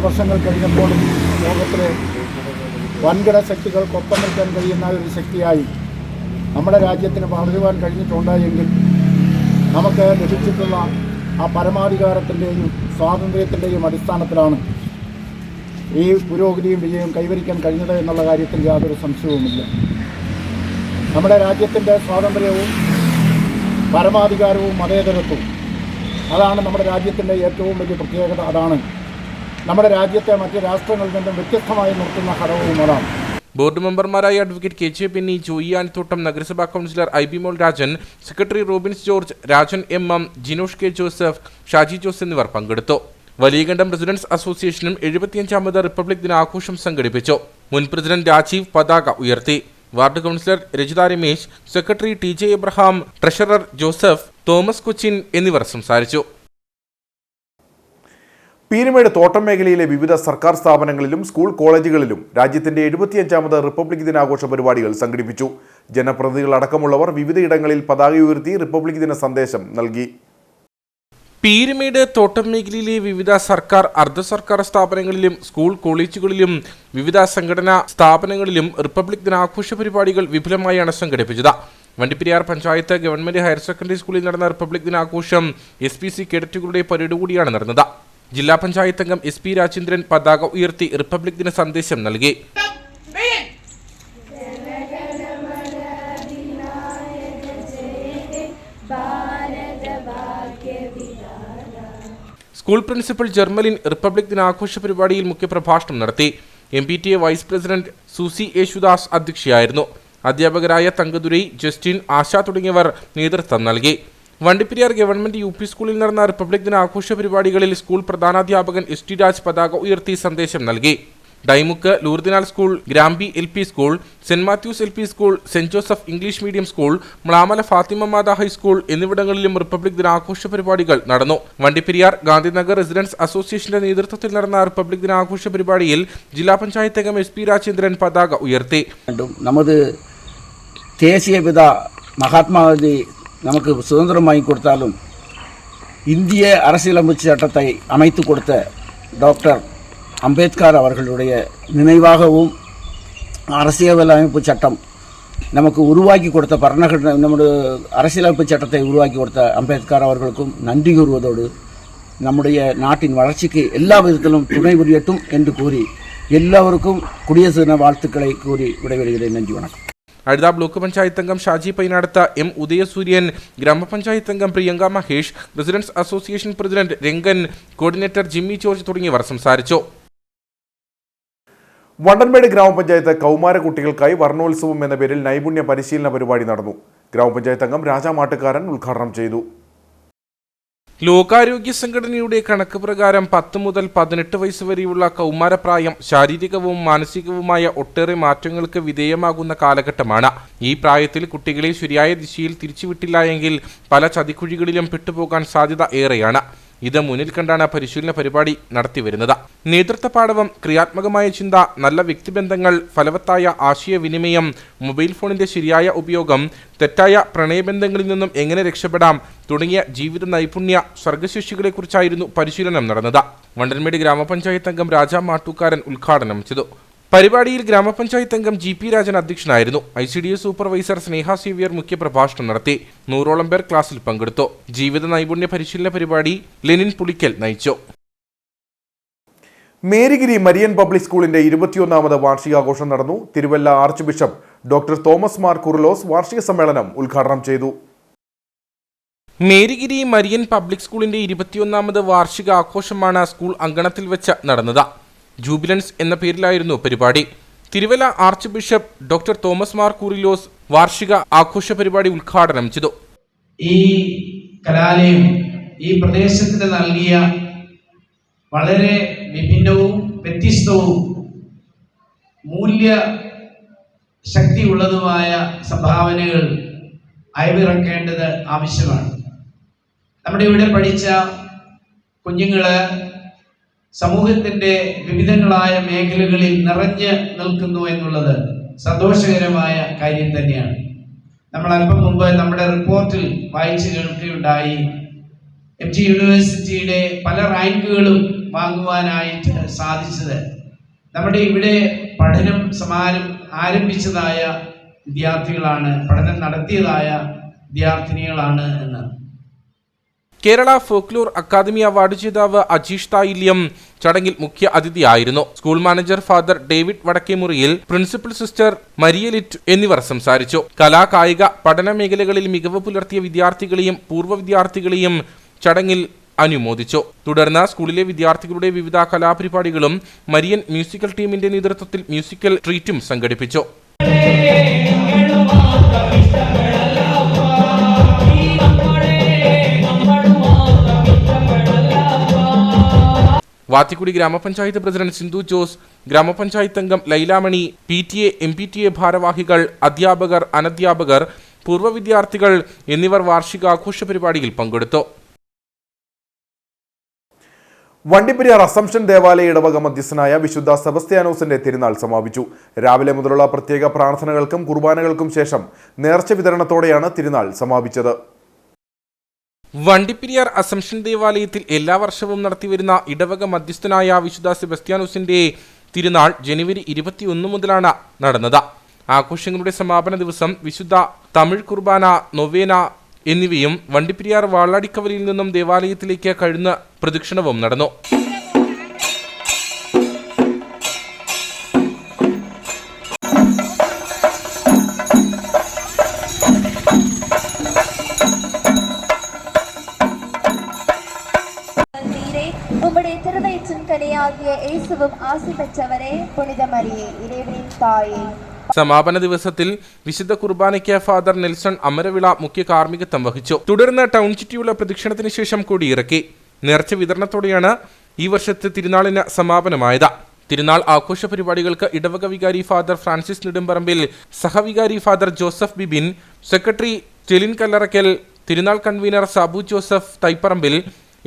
വർഷങ്ങൾ കഴിഞ്ഞപ്പോഴും ലോകത്തിലെ വൻകിട ശക്തികൾക്കൊപ്പം നിൽക്കാൻ കഴിയുന്ന ഒരു ശക്തിയായി നമ്മുടെ രാജ്യത്തിന് വളരുവാൻ കഴിഞ്ഞിട്ടുണ്ടായെങ്കിൽ നമുക്ക് ലഭിച്ചിട്ടുള്ള ആ പരമാധികാരത്തിൻ്റെയും സ്വാതന്ത്ര്യത്തിൻ്റെയും അടിസ്ഥാനത്തിലാണ് ഈ പുരോഗതിയും വിജയവും കൈവരിക്കാൻ കഴിഞ്ഞത് എന്നുള്ള കാര്യത്തിൽ യാതൊരു സംശയവുമില്ല. നമ്മുടെ രാജ്യത്തിൻ്റെ സ്വാതന്ത്ര്യവും പരമാധികാരവും മതേതരത്വവും അതാണ് നമ്മുടെ രാജ്യത്തിൻ്റെ ഏറ്റവും വലിയ പ്രത്യേകത. അതാണ് നമ്മുടെ രാജ്യത്തെ മറ്റ് രാഷ്ട്രങ്ങളിൽ നിന്നും വ്യത്യസ്തമായി നിർത്തുന്ന ഘടകവും അതാണ്. ബോർഡ് മെമ്പർമാരായ അഡ്വക്കേറ്റ് KJ ബെന്നി, ജോയി ആനത്തോട്ടം, നഗരസഭാ councillor IB Mol Rajan, secretary Robins George, Rajan MM, Jinosh K Joseph, Shaji Jose എന്നിവർ പങ്കെടുത്തു. വലിയകണ്ഠം റെസിഡൻസ് അസോസിയേഷനും 75ാമത് റിപ്പബ്ലിക് ദിനാഘോഷം സംഘടിപ്പിച്ചു. മുൻ പ്രസിഡന്റ് രാജീവ് പതാക ഉയർത്തി. Ward councillor Rajitha Ramesh, secretary TJ Abraham, treasurer Joseph, Thomas Cochin എന്നിവർ സംസാരിച്ചു. പീരുമേട് തോട്ടം മേഖലയിലെ വിവിധ സർക്കാർ സ്ഥാപനങ്ങളിലും സ്കൂൾ കോളേജുകളിലും രാജ്യത്തിന്റെ 75ാമത് റിപ്പബ്ലിക് ദിനാഘോഷ പരിപാടികൾ സംഘടിപ്പിച്ചു. ജനപ്രതിനിധികളടക്കമുള്ളവർ വിവിധയിടങ്ങളിൽ പതാക ഉയർത്തി റിപ്പബ്ലിക് ദിന സന്ദേശം നൽകി. പീരുമേട് തോട്ടം മേഖലയിലെ വിവിധ സർക്കാർ, അർദ്ധ സർക്കാർ സ്ഥാപനങ്ങളിലും സ്കൂൾ കോളേജുകളിലും വിവിധ സംഘടനാ സ്ഥാപനങ്ങളിലും റിപ്പബ്ലിക് ദിനാഘോഷ പരിപാടികൾ വിപുലമായാണ് സംഘടിപ്പിച്ചത്. Vandiperiyar panchayat government higher secondary സ്കൂളിൽ നടന്ന റിപ്പബ്ലിക് ദിനാഘോഷം SPC കേഡറ്റുകളുടെ പരേഡ് കൂടിയാണ് നടന്നത്. ജില്ലാ പഞ്ചായത്ത് അംഗം SP രാജേന്ദ്രൻ പതാക ഉയർത്തി റിപ്പബ്ലിക് ദിന സന്ദേശം നൽകി. സ്കൂൾ പ്രിൻസിപ്പൽ ജർമലിൻ റിപ്പബ്ലിക് ദിനാഘോഷ പരിപാടിയിൽ മുഖ്യപ്രഭാഷണം നടത്തി. MPTA vice president Susie Yesudas അധ്യക്ഷയായിരുന്നു. അധ്യാപകരായ തങ്കദുരൈ, ജസ്റ്റിൻ, ആശ തുടങ്ങിയവർ നേതൃത്വം നൽകി. വണ്ടിപ്പെരിയാർ ഗവൺമെന്റ് UP സ്കൂളിൽ നടന്ന റിപ്പബ്ലിക് ദിന ആഘോഷ പരിപാടികളിൽ സ്കൂൾ പ്രധാനാധ്യാപകൻ ST രാജ് പതാക ഉയർത്തി സന്ദേശം നൽകി. ഡൈമുക്ക് ലൂർദിനാൽ school, Grambi LP school, saint Mathews LP school, saint Joseph English medium school, Mlamala Fatima Matha high school എന്നിവിടങ്ങളിലും റിപ്പബ്ലിക് ദിനാഘോഷ പരിപാടികൾ നടന്നു. വണ്ടിപ്പെരിയാർ ഗാന്ധിനഗർ റെസിഡൻസ് അസോസിയേഷന്റെ നേതൃത്വത്തിൽ നടന്ന റിപ്പബ്ലിക് ദിനാഘോഷ പരിപാടിയിൽ ജില്ലാ പഞ്ചായത്ത് അംഗം SP രാജേന്ദ്രൻ പതാക ഉയർത്തി. நமது தேசிய பிதா மகாத்மாகாந்தி நமக்கு சுதந்திரம் வாங்கி கொடுத்தாலும் இந்திய அரசியலமைப்பு சட்டத்தை அமைத்து கொடுத்த டாக்டர் அம்பேத்கர் அவர்களுடைய நினைவாகவும் அரசியலமைப்பு சட்டம் நமக்கு உருவாக்கி கொடுத்த ഭരണഘടന നമ്മുടെ அரசியலமைப்பு சட்டத்தை உருவாக்கி கொடுத்த அம்பேத்கர் அவர்களுக்கும் நன்றி கூறுவதோடு நம்முடைய நாட்டின் வளர்ச்சிக்கு எல்லா விதத்திலும் துணை புரியட்டும் என்று கூறி എല്ലാവർക്കും കുടിയേറ്റ ദിന വാഴ്ത്തുക്കളെ കൂടി വിടവെളിയുടെ നന്ദി വണക്കം. അഴുത ബ്ലോക്ക് പഞ്ചായത്ത് അംഗം ഷാജി പൈനാടത്ത്, M ഉദയസൂര്യൻ, ഗ്രാമപഞ്ചായത്ത് അംഗം Priyanka Mahesh, residents association president Rangan, coordinator Jimmy George തുടങ്ങിയവർ സംസാരിച്ചു. വണ്ടൻമേട് ഗ്രാമപഞ്ചായത്ത് കൗമാര കുട്ടികൾക്കായി വർണ്ണോത്സവം എന്ന പേരിൽ നൈപുണ്യ പരിശീലന പരിപാടി നടന്നു. ഗ്രാമപഞ്ചായത്ത് അംഗം രാജാ മാട്ടുകാരൻ ഉദ്ഘാടനം ചെയ്തു. ലോകാരോഗ്യ സംഘടനയുടെ കണക്ക് പ്രകാരം 10 മുതൽ 18 വയസ്സ് വരെയുള്ള കൗമാരപ്രായം ശാരീരികവും മാനസികവുമായ ഒട്ടേറെ മാറ്റങ്ങൾക്ക് വിധേയമാകുന്ന കാലഘട്ടമാണ്. ഈ പ്രായത്തിൽ കുട്ടികളെ ശരിയായ ദിശയിൽ തിരിച്ചുവിട്ടില്ല എങ്കിൽ പല ചതിക്കുഴികളിലും പെട്ടുപോകാൻ സാധ്യത ഏറെയാണ്. ഇത് മുന്നിൽ കണ്ടാണ് പരിശീലന പരിപാടി നടത്തിവരുന്നത്. നേതൃത്വ പാഠവം, ക്രിയാത്മകമായ ചിന്ത, നല്ല വ്യക്തിബന്ധങ്ങൾ, ഫലവത്തായ ആശയവിനിമയം, മൊബൈൽ ഫോണിന്റെ ശരിയായ ഉപയോഗം, തെറ്റായ പ്രണയബന്ധങ്ങളിൽ നിന്നും എങ്ങനെ രക്ഷപ്പെടാം തുടങ്ങിയ ജീവിത നൈപുണ്യ സർഗശേഷികളെക്കുറിച്ചായിരുന്നു പരിശീലനം നടന്നത്. വണ്ടൻമേട് ഗ്രാമപഞ്ചായത്ത് അംഗം രാജാ മാട്ടൂക്കാരൻ ഉദ്ഘാടനം ചെയ്തു. പരിപാടിയിൽ ഗ്രാമപഞ്ചായത്ത് അംഗം GP രാജൻ അധ്യക്ഷനായിരുന്നു. ICDS സൂപ്പർവൈസർ സ്നേഹ സേവ്യർ മുഖ്യപ്രഭാഷണം നടത്തി. 100ഓളം പേർ ക്ലാസ്സിൽ പങ്കെടുത്തു. ജീവിത നൈപുണ്യ പരിശീലന പരിപാടി ലെനിൻ പുളിക്കൽ നയിച്ചു. മേരിഗിരി മരിയൻ പബ്ലിക് സ്കൂളിന്റെ 21ാമത് വാർഷികാഘോഷം നടന്നു. Thiruvalla archbishop doctor Thomas Mar Kurilos വാർഷിക സമ്മേളനം ഉദ്ഘാടനം ചെയ്തു. മേരിഗിരി മരിയൻ പബ്ലിക് സ്കൂളിന്റെ 21ാമത് വാർഷിക ആഘോഷമാണ് സ്കൂൾ അങ്കണത്തിൽ വെച്ച് നടന്നത്. ജൂബിലൻസ് എന്ന പേരിലായിരുന്നു പരിപാടി. Thiruvalla archbishop doctor Thomas Mar Kurilos വാർഷിക ആഘോഷ പരിപാടി ഉദ്ഘാടനം ചെയ്തു. ഈ കലാലയം ഈ പ്രദേശത്തിന് നൽകിയ വളരെ വിഭിന്നവും വ്യത്യസ്തവും മൂല്യ ശക്തിയുള്ളതുമായ സംഭാവനകൾ അയവിറക്കേണ്ടത് ആവശ്യമാണ്. നമ്മുടെ ഇവിടെ പഠിച്ച കുഞ്ഞുങ്ങള് സമൂഹത്തിന്റെ വിവിധങ്ങളായ മേഖലകളിൽ നിറഞ്ഞു നിൽക്കുന്നു എന്നുള്ളത് സന്തോഷകരമായ കാര്യം തന്നെയാണ്. നമ്മൾ അല്പം മുമ്പ് നമ്മുടെ റിപ്പോർട്ടിൽ വായിച്ചു കേൾക്കുകയുണ്ടായി, MG യൂണിവേഴ്സിറ്റിയുടെ പല റാങ്കുകളും വാങ്ങുവാനായിട്ട് സാധിച്ചത് നമ്മുടെ ഇവിടെ പഠനം ആരംഭിച്ചതായ വിദ്യാർത്ഥികളാണ്, പഠനം നടത്തിയതായ വിദ്യാർത്ഥിനികളാണ് എന്ന്. കേരള ഫോക്ലോർ അക്കാദമി അവാർഡ് ജേതാവ് അജീഷ് തായില്യം ചടങ്ങിൽ മുഖ്യ അതിഥിയായിരുന്നു. School manager father David വടക്കേമുറിയിൽ, principal sister മരിയലിറ്റ് എന്നിവർ സംസാരിച്ചു. കലാ, കായിക, പഠന മേഖലകളിൽ മികവ് പുലർത്തിയ വിദ്യാർത്ഥികളെയും പൂർവ്വ വിദ്യാർത്ഥികളെയും ചടങ്ങിൽ അനുമോദിച്ചു. തുടർന്ന് സ്കൂളിലെ വിദ്യാർത്ഥികളുടെ വിവിധ കലാപരിപാടികളും മരിയൻ മ്യൂസിക്കൽ ടീമിന്റെ നേതൃത്വത്തിൽ മ്യൂസിക്കൽ ട്രീറ്റും സംഘടിപ്പിച്ചു. വാത്തിക്കുടി ഗ്രാമപഞ്ചായത്ത് പ്രസിഡന്റ് സിന്ധു ജോസ്, ഗ്രാമപഞ്ചായത്ത് അംഗം ലൈലാമണി, PTA, MPTA ഭാരവാഹികൾ, അധ്യാപകർ, അനധ്യാപകർ, പൂർവ്വ വിദ്യാർത്ഥികൾ എന്നിവർ വാർഷികാഘോഷ പരിപാടിയിൽ പങ്കെടുത്തു. വണ്ടിപ്പെരിയാർ അസംഷൻ ദേവാലയ ഇടവക മധ്യസ്ഥനായ വിശുദ്ധ സെബസ്ത്യാനോസിന്റെ തിരുനാൾ സമാപിച്ചു. രാവിലെ മുതലുള്ള പ്രത്യേക പ്രാർത്ഥനകൾക്കും കുർബാനകൾക്കും ശേഷം നേർച്ച വിതരണത്തോടെയാണ് തിരുനാൾ സമാപിച്ചത്. വണ്ടിപ്പെരിയാർ അസംഷൻ ദേവാലയത്തിൽ എല്ലാ വർഷവും നടത്തിവരുന്ന ഇടവക മധ്യസ്ഥനായ വിശുദ്ധ സെബസ്ത്യാനോസിന്റെ തിരുനാൾ ജനുവരി 21 മുതലാണ് നടന്നത്. ആഘോഷങ്ങളുടെ സമാപന ദിവസം വിശുദ്ധ തമിഴ് കുർബാന, നൊവേന എന്നിവയും വണ്ടിപ്പെരിയാർ വാളാടിക്കവലിയിൽ നിന്നും ദേവാലയത്തിലേക്ക് കഴുന്ന പ്രദക്ഷിണവും നടന്നു. உம்முடைய திருவயிற்றின் கனியாகிய இயேசுவும் ஆசி பெற்றவரே, புனித மரியே, இறைவனின் தாயே, സമാപന ദിവസത്തിൽ വിശുദ്ധ കുർബാനയ്ക്ക് ഫാദർ നെൽസൺ അമരവിള മുഖ്യ കാർമ്മികത്വം വഹിച്ചു. തുടർന്ന് ടൗൺ ചുറ്റിയുള്ള പ്രദക്ഷിണത്തിന് ശേഷം കൊടിയിറക്കി. നേർച്ച വിതരണത്തോടെയാണ് ഈ വർഷത്തെ തിരുനാളിന് സമാപനമായത്. തിരുനാൾ ആഘോഷ പരിപാടികൾക്ക് ഇടവക വികാരി ഫാദർ ഫ്രാൻസിസ് നെടുമ്പറമ്പിൽ, സഹവികാരി ഫാദർ ജോസഫ് ബിബിൻ, സെക്രട്ടറി ടെലിൻ കല്ലറയ്ക്കൽ, തിരുനാൾ കൺവീനർ സാബു ജോസഫ് തൈപ്പറമ്പിൽ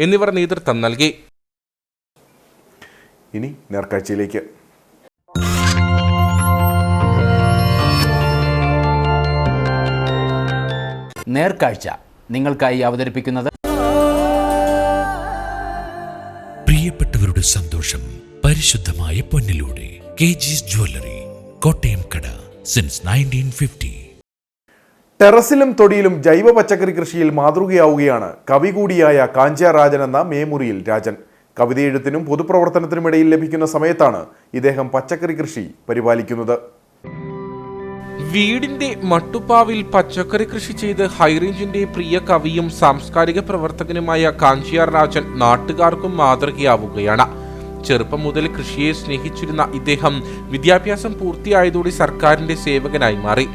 എന്നിവർ നേതൃത്വം നൽകി. ഇനി നേർക്കാഴ്ചയിലേക്ക്. നേർക്കാഴ്ച നിങ്ങൾക്കായി അവതരിപ്പിക്കുന്നത് പ്രിയപ്പെട്ടവരുടെ സന്തോഷം പരിശുദ്ധമായ പൊന്നിലൂടെ KG's ജ്വല്ലറി, കോട്ടയം കട, സിൻസ് 1950. ടെറസിലും തൊടിയിലും ജൈവ പച്ചക്കറി കൃഷിയിൽ മാതൃകയാവുകയാണ് കവി കൂടിയായ കാഞ്ചിയാർ രാജൻ എന്ന മേമുറിയിൽ രാജൻ. കവിതയെഴുത്തിനും പൊതുപ്രവർത്തനത്തിനുമിടയിൽ ലഭിക്കുന്ന സമയത്താണ് ഇദ്ദേഹം പച്ചക്കറി കൃഷി പരിപാലിക്കുന്നത്. വീടിന്റെ മട്ടുപ്പാവിൽ പച്ചക്കറി കൃഷി ചെയ്ത് ഹൈറേഞ്ചിന്റെ പ്രിയ കവിയും സാംസ്കാരിക പ്രവർത്തകനുമായ കാഞ്ചിയാർ രാജൻ നാട്ടുകാർക്കും മാതൃകയാവുകയാണ്. ചെറുപ്പം മുതൽ കൃഷിയെ സ്നേഹിച്ചിരുന്ന ഇദ്ദേഹം വിദ്യാഭ്യാസം പൂർത്തിയായതോടെ സർക്കാരിന്റെ സേവകനായി മാറി.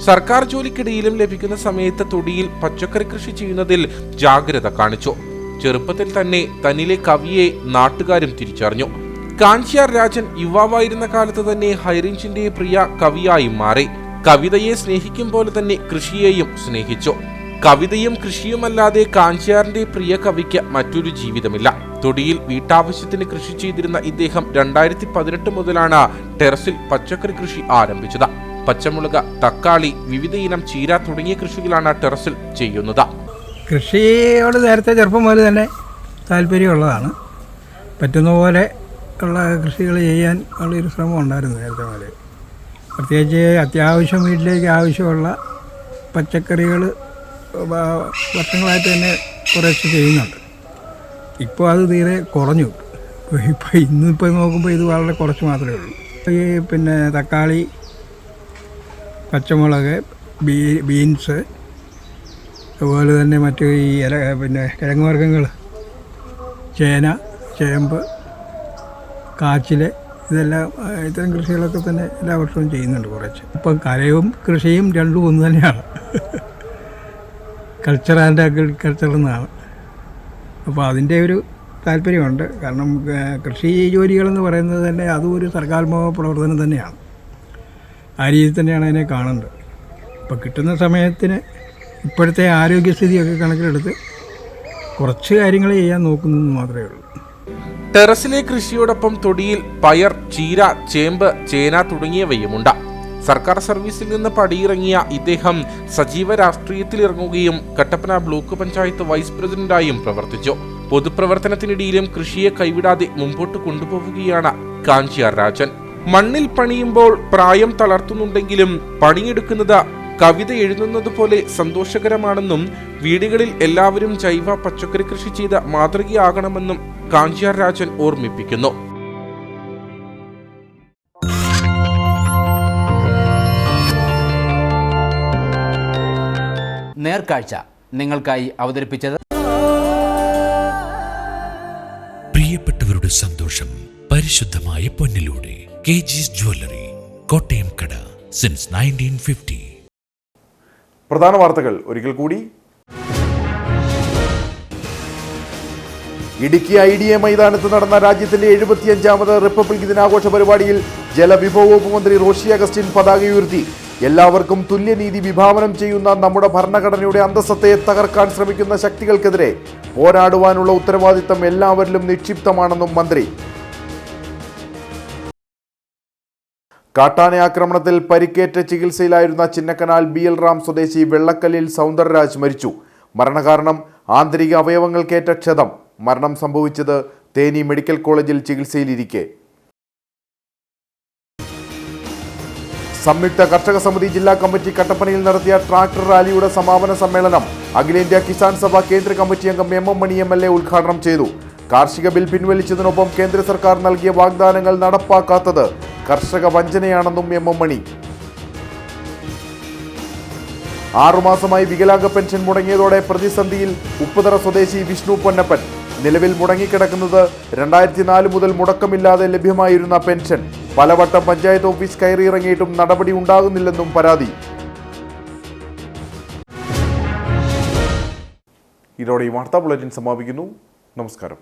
സർക്കാർ ജോലിക്കിടയിലും ലഭിക്കുന്ന സമയത്ത് തൊടിയിൽ പച്ചക്കറി കൃഷി ചെയ്യുന്നതിൽ ജാഗ്രത കാണിച്ചു. ചെറുപ്പത്തിൽ തന്നെ തന്നിലെ കവിയെ നാട്ടുകാരും തിരിച്ചറിഞ്ഞു. കാഞ്ചിയാർ രാജൻ യുവാവായിരുന്ന കാലത്ത് തന്നെ ഹൈറേഞ്ചിന്റെ പ്രിയ കവിയായി മാറി. കവിതയെ സ്നേഹിക്കും പോലെ തന്നെ കൃഷിയെയും സ്നേഹിച്ചു. കവിതയും കൃഷിയുമല്ലാതെ കാഞ്ചിയാറിന്റെ പ്രിയ കവിക്ക് മറ്റൊരു ജീവിതമില്ല. തൊടിയിൽ വീട്ടാവശ്യത്തിന് കൃഷി ചെയ്തിരുന്ന ഇദ്ദേഹം 2018 മുതലാണ് ടെറസിൽ പച്ചക്കറി കൃഷി ആരംഭിച്ചത്. പച്ചമുളക്, തക്കാളി, വിവിധ ഇനം ചീര തുടങ്ങിയ കൃഷികളാണ് ടെറസിൽ ചെയ്യുന്നത്. കൃഷിയോട് നേരത്തെ ചെറുപ്പം മുതൽ തന്നെ താല്പര്യമുള്ളതാണ്. പറ്റുന്ന പോലെ ഉള്ള കൃഷികൾ ചെയ്യാൻ ഉള്ളൊരു ശ്രമം ഉണ്ടായിരുന്നു നേരത്തെ മുതൽ. പ്രത്യേകിച്ച് അത്യാവശ്യം വീട്ടിലേക്ക് ആവശ്യമുള്ള പച്ചക്കറികൾ വർഷങ്ങളായിട്ട് തന്നെ കുറച്ച് ചെയ്യുന്നുണ്ട്. ഇപ്പോൾ അത് തീരെ കുറഞ്ഞു. ഇന്നിപ്പോൾ നോക്കുമ്പോൾ ഇത് വളരെ കുറച്ച് മാത്രമേ ഉള്ളൂ. ഈ തക്കാളി, പച്ചമുളക്, ബീൻസ്, അതുപോലെ തന്നെ മറ്റ് ഈ കിഴങ്ങ് വർഗ്ഗങ്ങൾ, ചേന, ചേമ്പ്, കാച്ചിൽ, ഇതെല്ലാം ഇത്തരം കൃഷികളൊക്കെ തന്നെ എല്ലാ വർഷവും ചെയ്യുന്നുണ്ട് കുറച്ച്. ഇപ്പം കലയും കൃഷിയും രണ്ടും ഒന്ന് തന്നെയാണ്. കൾച്ചർ ആൻഡ് അഗ്രികൾച്ചർ എന്നാണ്. അപ്പോൾ അതിൻ്റെ ഒരു താല്പര്യമുണ്ട്. കാരണം കൃഷി ജോലികളെന്ന് പറയുന്നത് തന്നെ അതും ഒരു സർക്കാത്മക പ്രവർത്തനം തന്നെയാണ്. ആ രീതിയിൽ തന്നെയാണ് അതിനെ കാണുന്നത്. അപ്പോൾ കിട്ടുന്ന സമയത്തിന് ഇപ്പോഴത്തെ ആരോഗ്യസ്ഥിതിയൊക്കെ കണക്കിലെടുത്ത് കുറച്ച് കാര്യങ്ങൾ ചെയ്യാൻ നോക്കുന്നത് മാത്രമേ ഉള്ളൂ. ടെറസിലെ കൃഷിയോടൊപ്പം തൊടിയിൽ പയർ, ചീര, ചേമ്പ്, ചേന തുടങ്ങിയവയുമുണ്ട്. സർക്കാർ സർവീസിൽ നിന്ന് പടിയിറങ്ങിയ ഇദ്ദേഹം സജീവ രാഷ്ട്രീയത്തിലിറങ്ങുകയും കട്ടപ്പന ബ്ലോക്ക് പഞ്ചായത്ത് വൈസ് പ്രസിഡന്റായും പ്രവർത്തിച്ചു. പൊതുപ്രവർത്തനത്തിനിടയിലും കൃഷിയെ കൈവിടാതെ മുമ്പോട്ട് കൊണ്ടുപോവുകയാണ് കാഞ്ചിയാർ രാജൻ. മണ്ണിൽ പണിയുമ്പോൾ പ്രായം തളർത്തുന്നുണ്ടെങ്കിലും പണിയെടുക്കുന്നത് കവിത എഴുതുന്നത് പോലെ സന്തോഷകരമാണെന്നും വീടുകളിൽ എല്ലാവരും ജൈവ പച്ചക്കറി കൃഷി ചെയ്ത് മാതൃകയാകണമെന്നും കാഞ്ചിയാർ രാജൻ ഓർമ്മിപ്പിക്കുന്നു. നേർക്കാഴ്ച നിങ്ങൾക്കായി അവതരിപ്പിച്ചത് പ്രിയപ്പെട്ടവരുടെ സന്തോഷം പരിശുദ്ധമായ പൊന്നിലൂടെ KG's ജ്വല്ലറി, കോട്ടയം കട, സിൻസ് 1950. പ്രധാന വാർത്തകൾ ഒരിക്കൽ കൂടി. ഇടുക്കി IDA മൈതാനത്ത് നടന്ന രാജ്യത്തിന്റെ 75ാമത് റിപ്പബ്ലിക് ദിനാഘോഷ പരിപാടിയിൽ ജലവിഭവ വകുപ്പ് മന്ത്രി റോഷി അഗസ്റ്റിൻ പതാക ഉയർത്തി. എല്ലാവർക്കും തുല്യനീതി വിഭാവനം ചെയ്യുന്ന നമ്മുടെ ഭരണഘടനയുടെ അന്തസ്സത്തെ തകർക്കാൻ ശ്രമിക്കുന്ന ശക്തികൾക്കെതിരെ പോരാടുവാനുള്ള ഉത്തരവാദിത്തം എല്ലാവരിലും നിക്ഷിപ്തമാണെന്നും മന്ത്രി. കാട്ടാന ആക്രമണത്തിൽ പരിക്കേറ്റ് ചികിത്സയിലായിരുന്ന ചിന്നക്കനാൽ BL റാം സ്വദേശി വെള്ളക്കല്ലിൽ സൗന്ദരരാജ് മരിച്ചു. മരണകാരണം ആന്തരിക അവയവങ്ങൾക്കേറ്റ ക്ഷതം. മരണം സംഭവിച്ചത് തേനി മെഡിക്കൽ കോളേജിൽ ചികിത്സയിലിരിക്കെ. സംയുക്ത കർഷക സമിതി ജില്ലാ കമ്മിറ്റി കട്ടപ്പനയിൽ നടത്തിയ ട്രാക്ടർ റാലിയുടെ സമാപന സമ്മേളനം അഖിലേന്ത്യാ കിസാൻ സഭ കേന്ദ്ര കമ്മിറ്റി അംഗം MM മണി MLA ഉദ്ഘാടനം ചെയ്തു. കാർഷിക ബിൽ പിൻവലിച്ചതിനൊപ്പം കേന്ദ്ര സർക്കാർ നൽകിയ വാഗ്ദാനങ്ങൾ നടപ്പാക്കാത്തത് കർഷക വഞ്ചനയാണെന്നും MM മണി. 6 മാസമായി വികലാംഗ പെൻഷൻ മുടങ്ങിയതോടെ പ്രതിസന്ധിയിൽ ഉപ്പുതറ സ്വദേശി വിഷ്ണു പൊന്നപ്പൻ. നിലവിൽ മുടങ്ങിക്കിടക്കുന്നത് 2004 മുതൽ മുടക്കമില്ലാതെ ലഭ്യമായിരുന്ന പെൻഷൻ. പലവട്ടം പഞ്ചായത്ത് ഓഫീസ് കയറിയിറങ്ങിയിട്ടും നടപടി ഉണ്ടാകുന്നില്ലെന്നും പരാതി. ഇതോടെ ഈ വാർത്താ ബുള്ളറ്റിൻ സമാപിക്കുന്നു. നമസ്കാരം.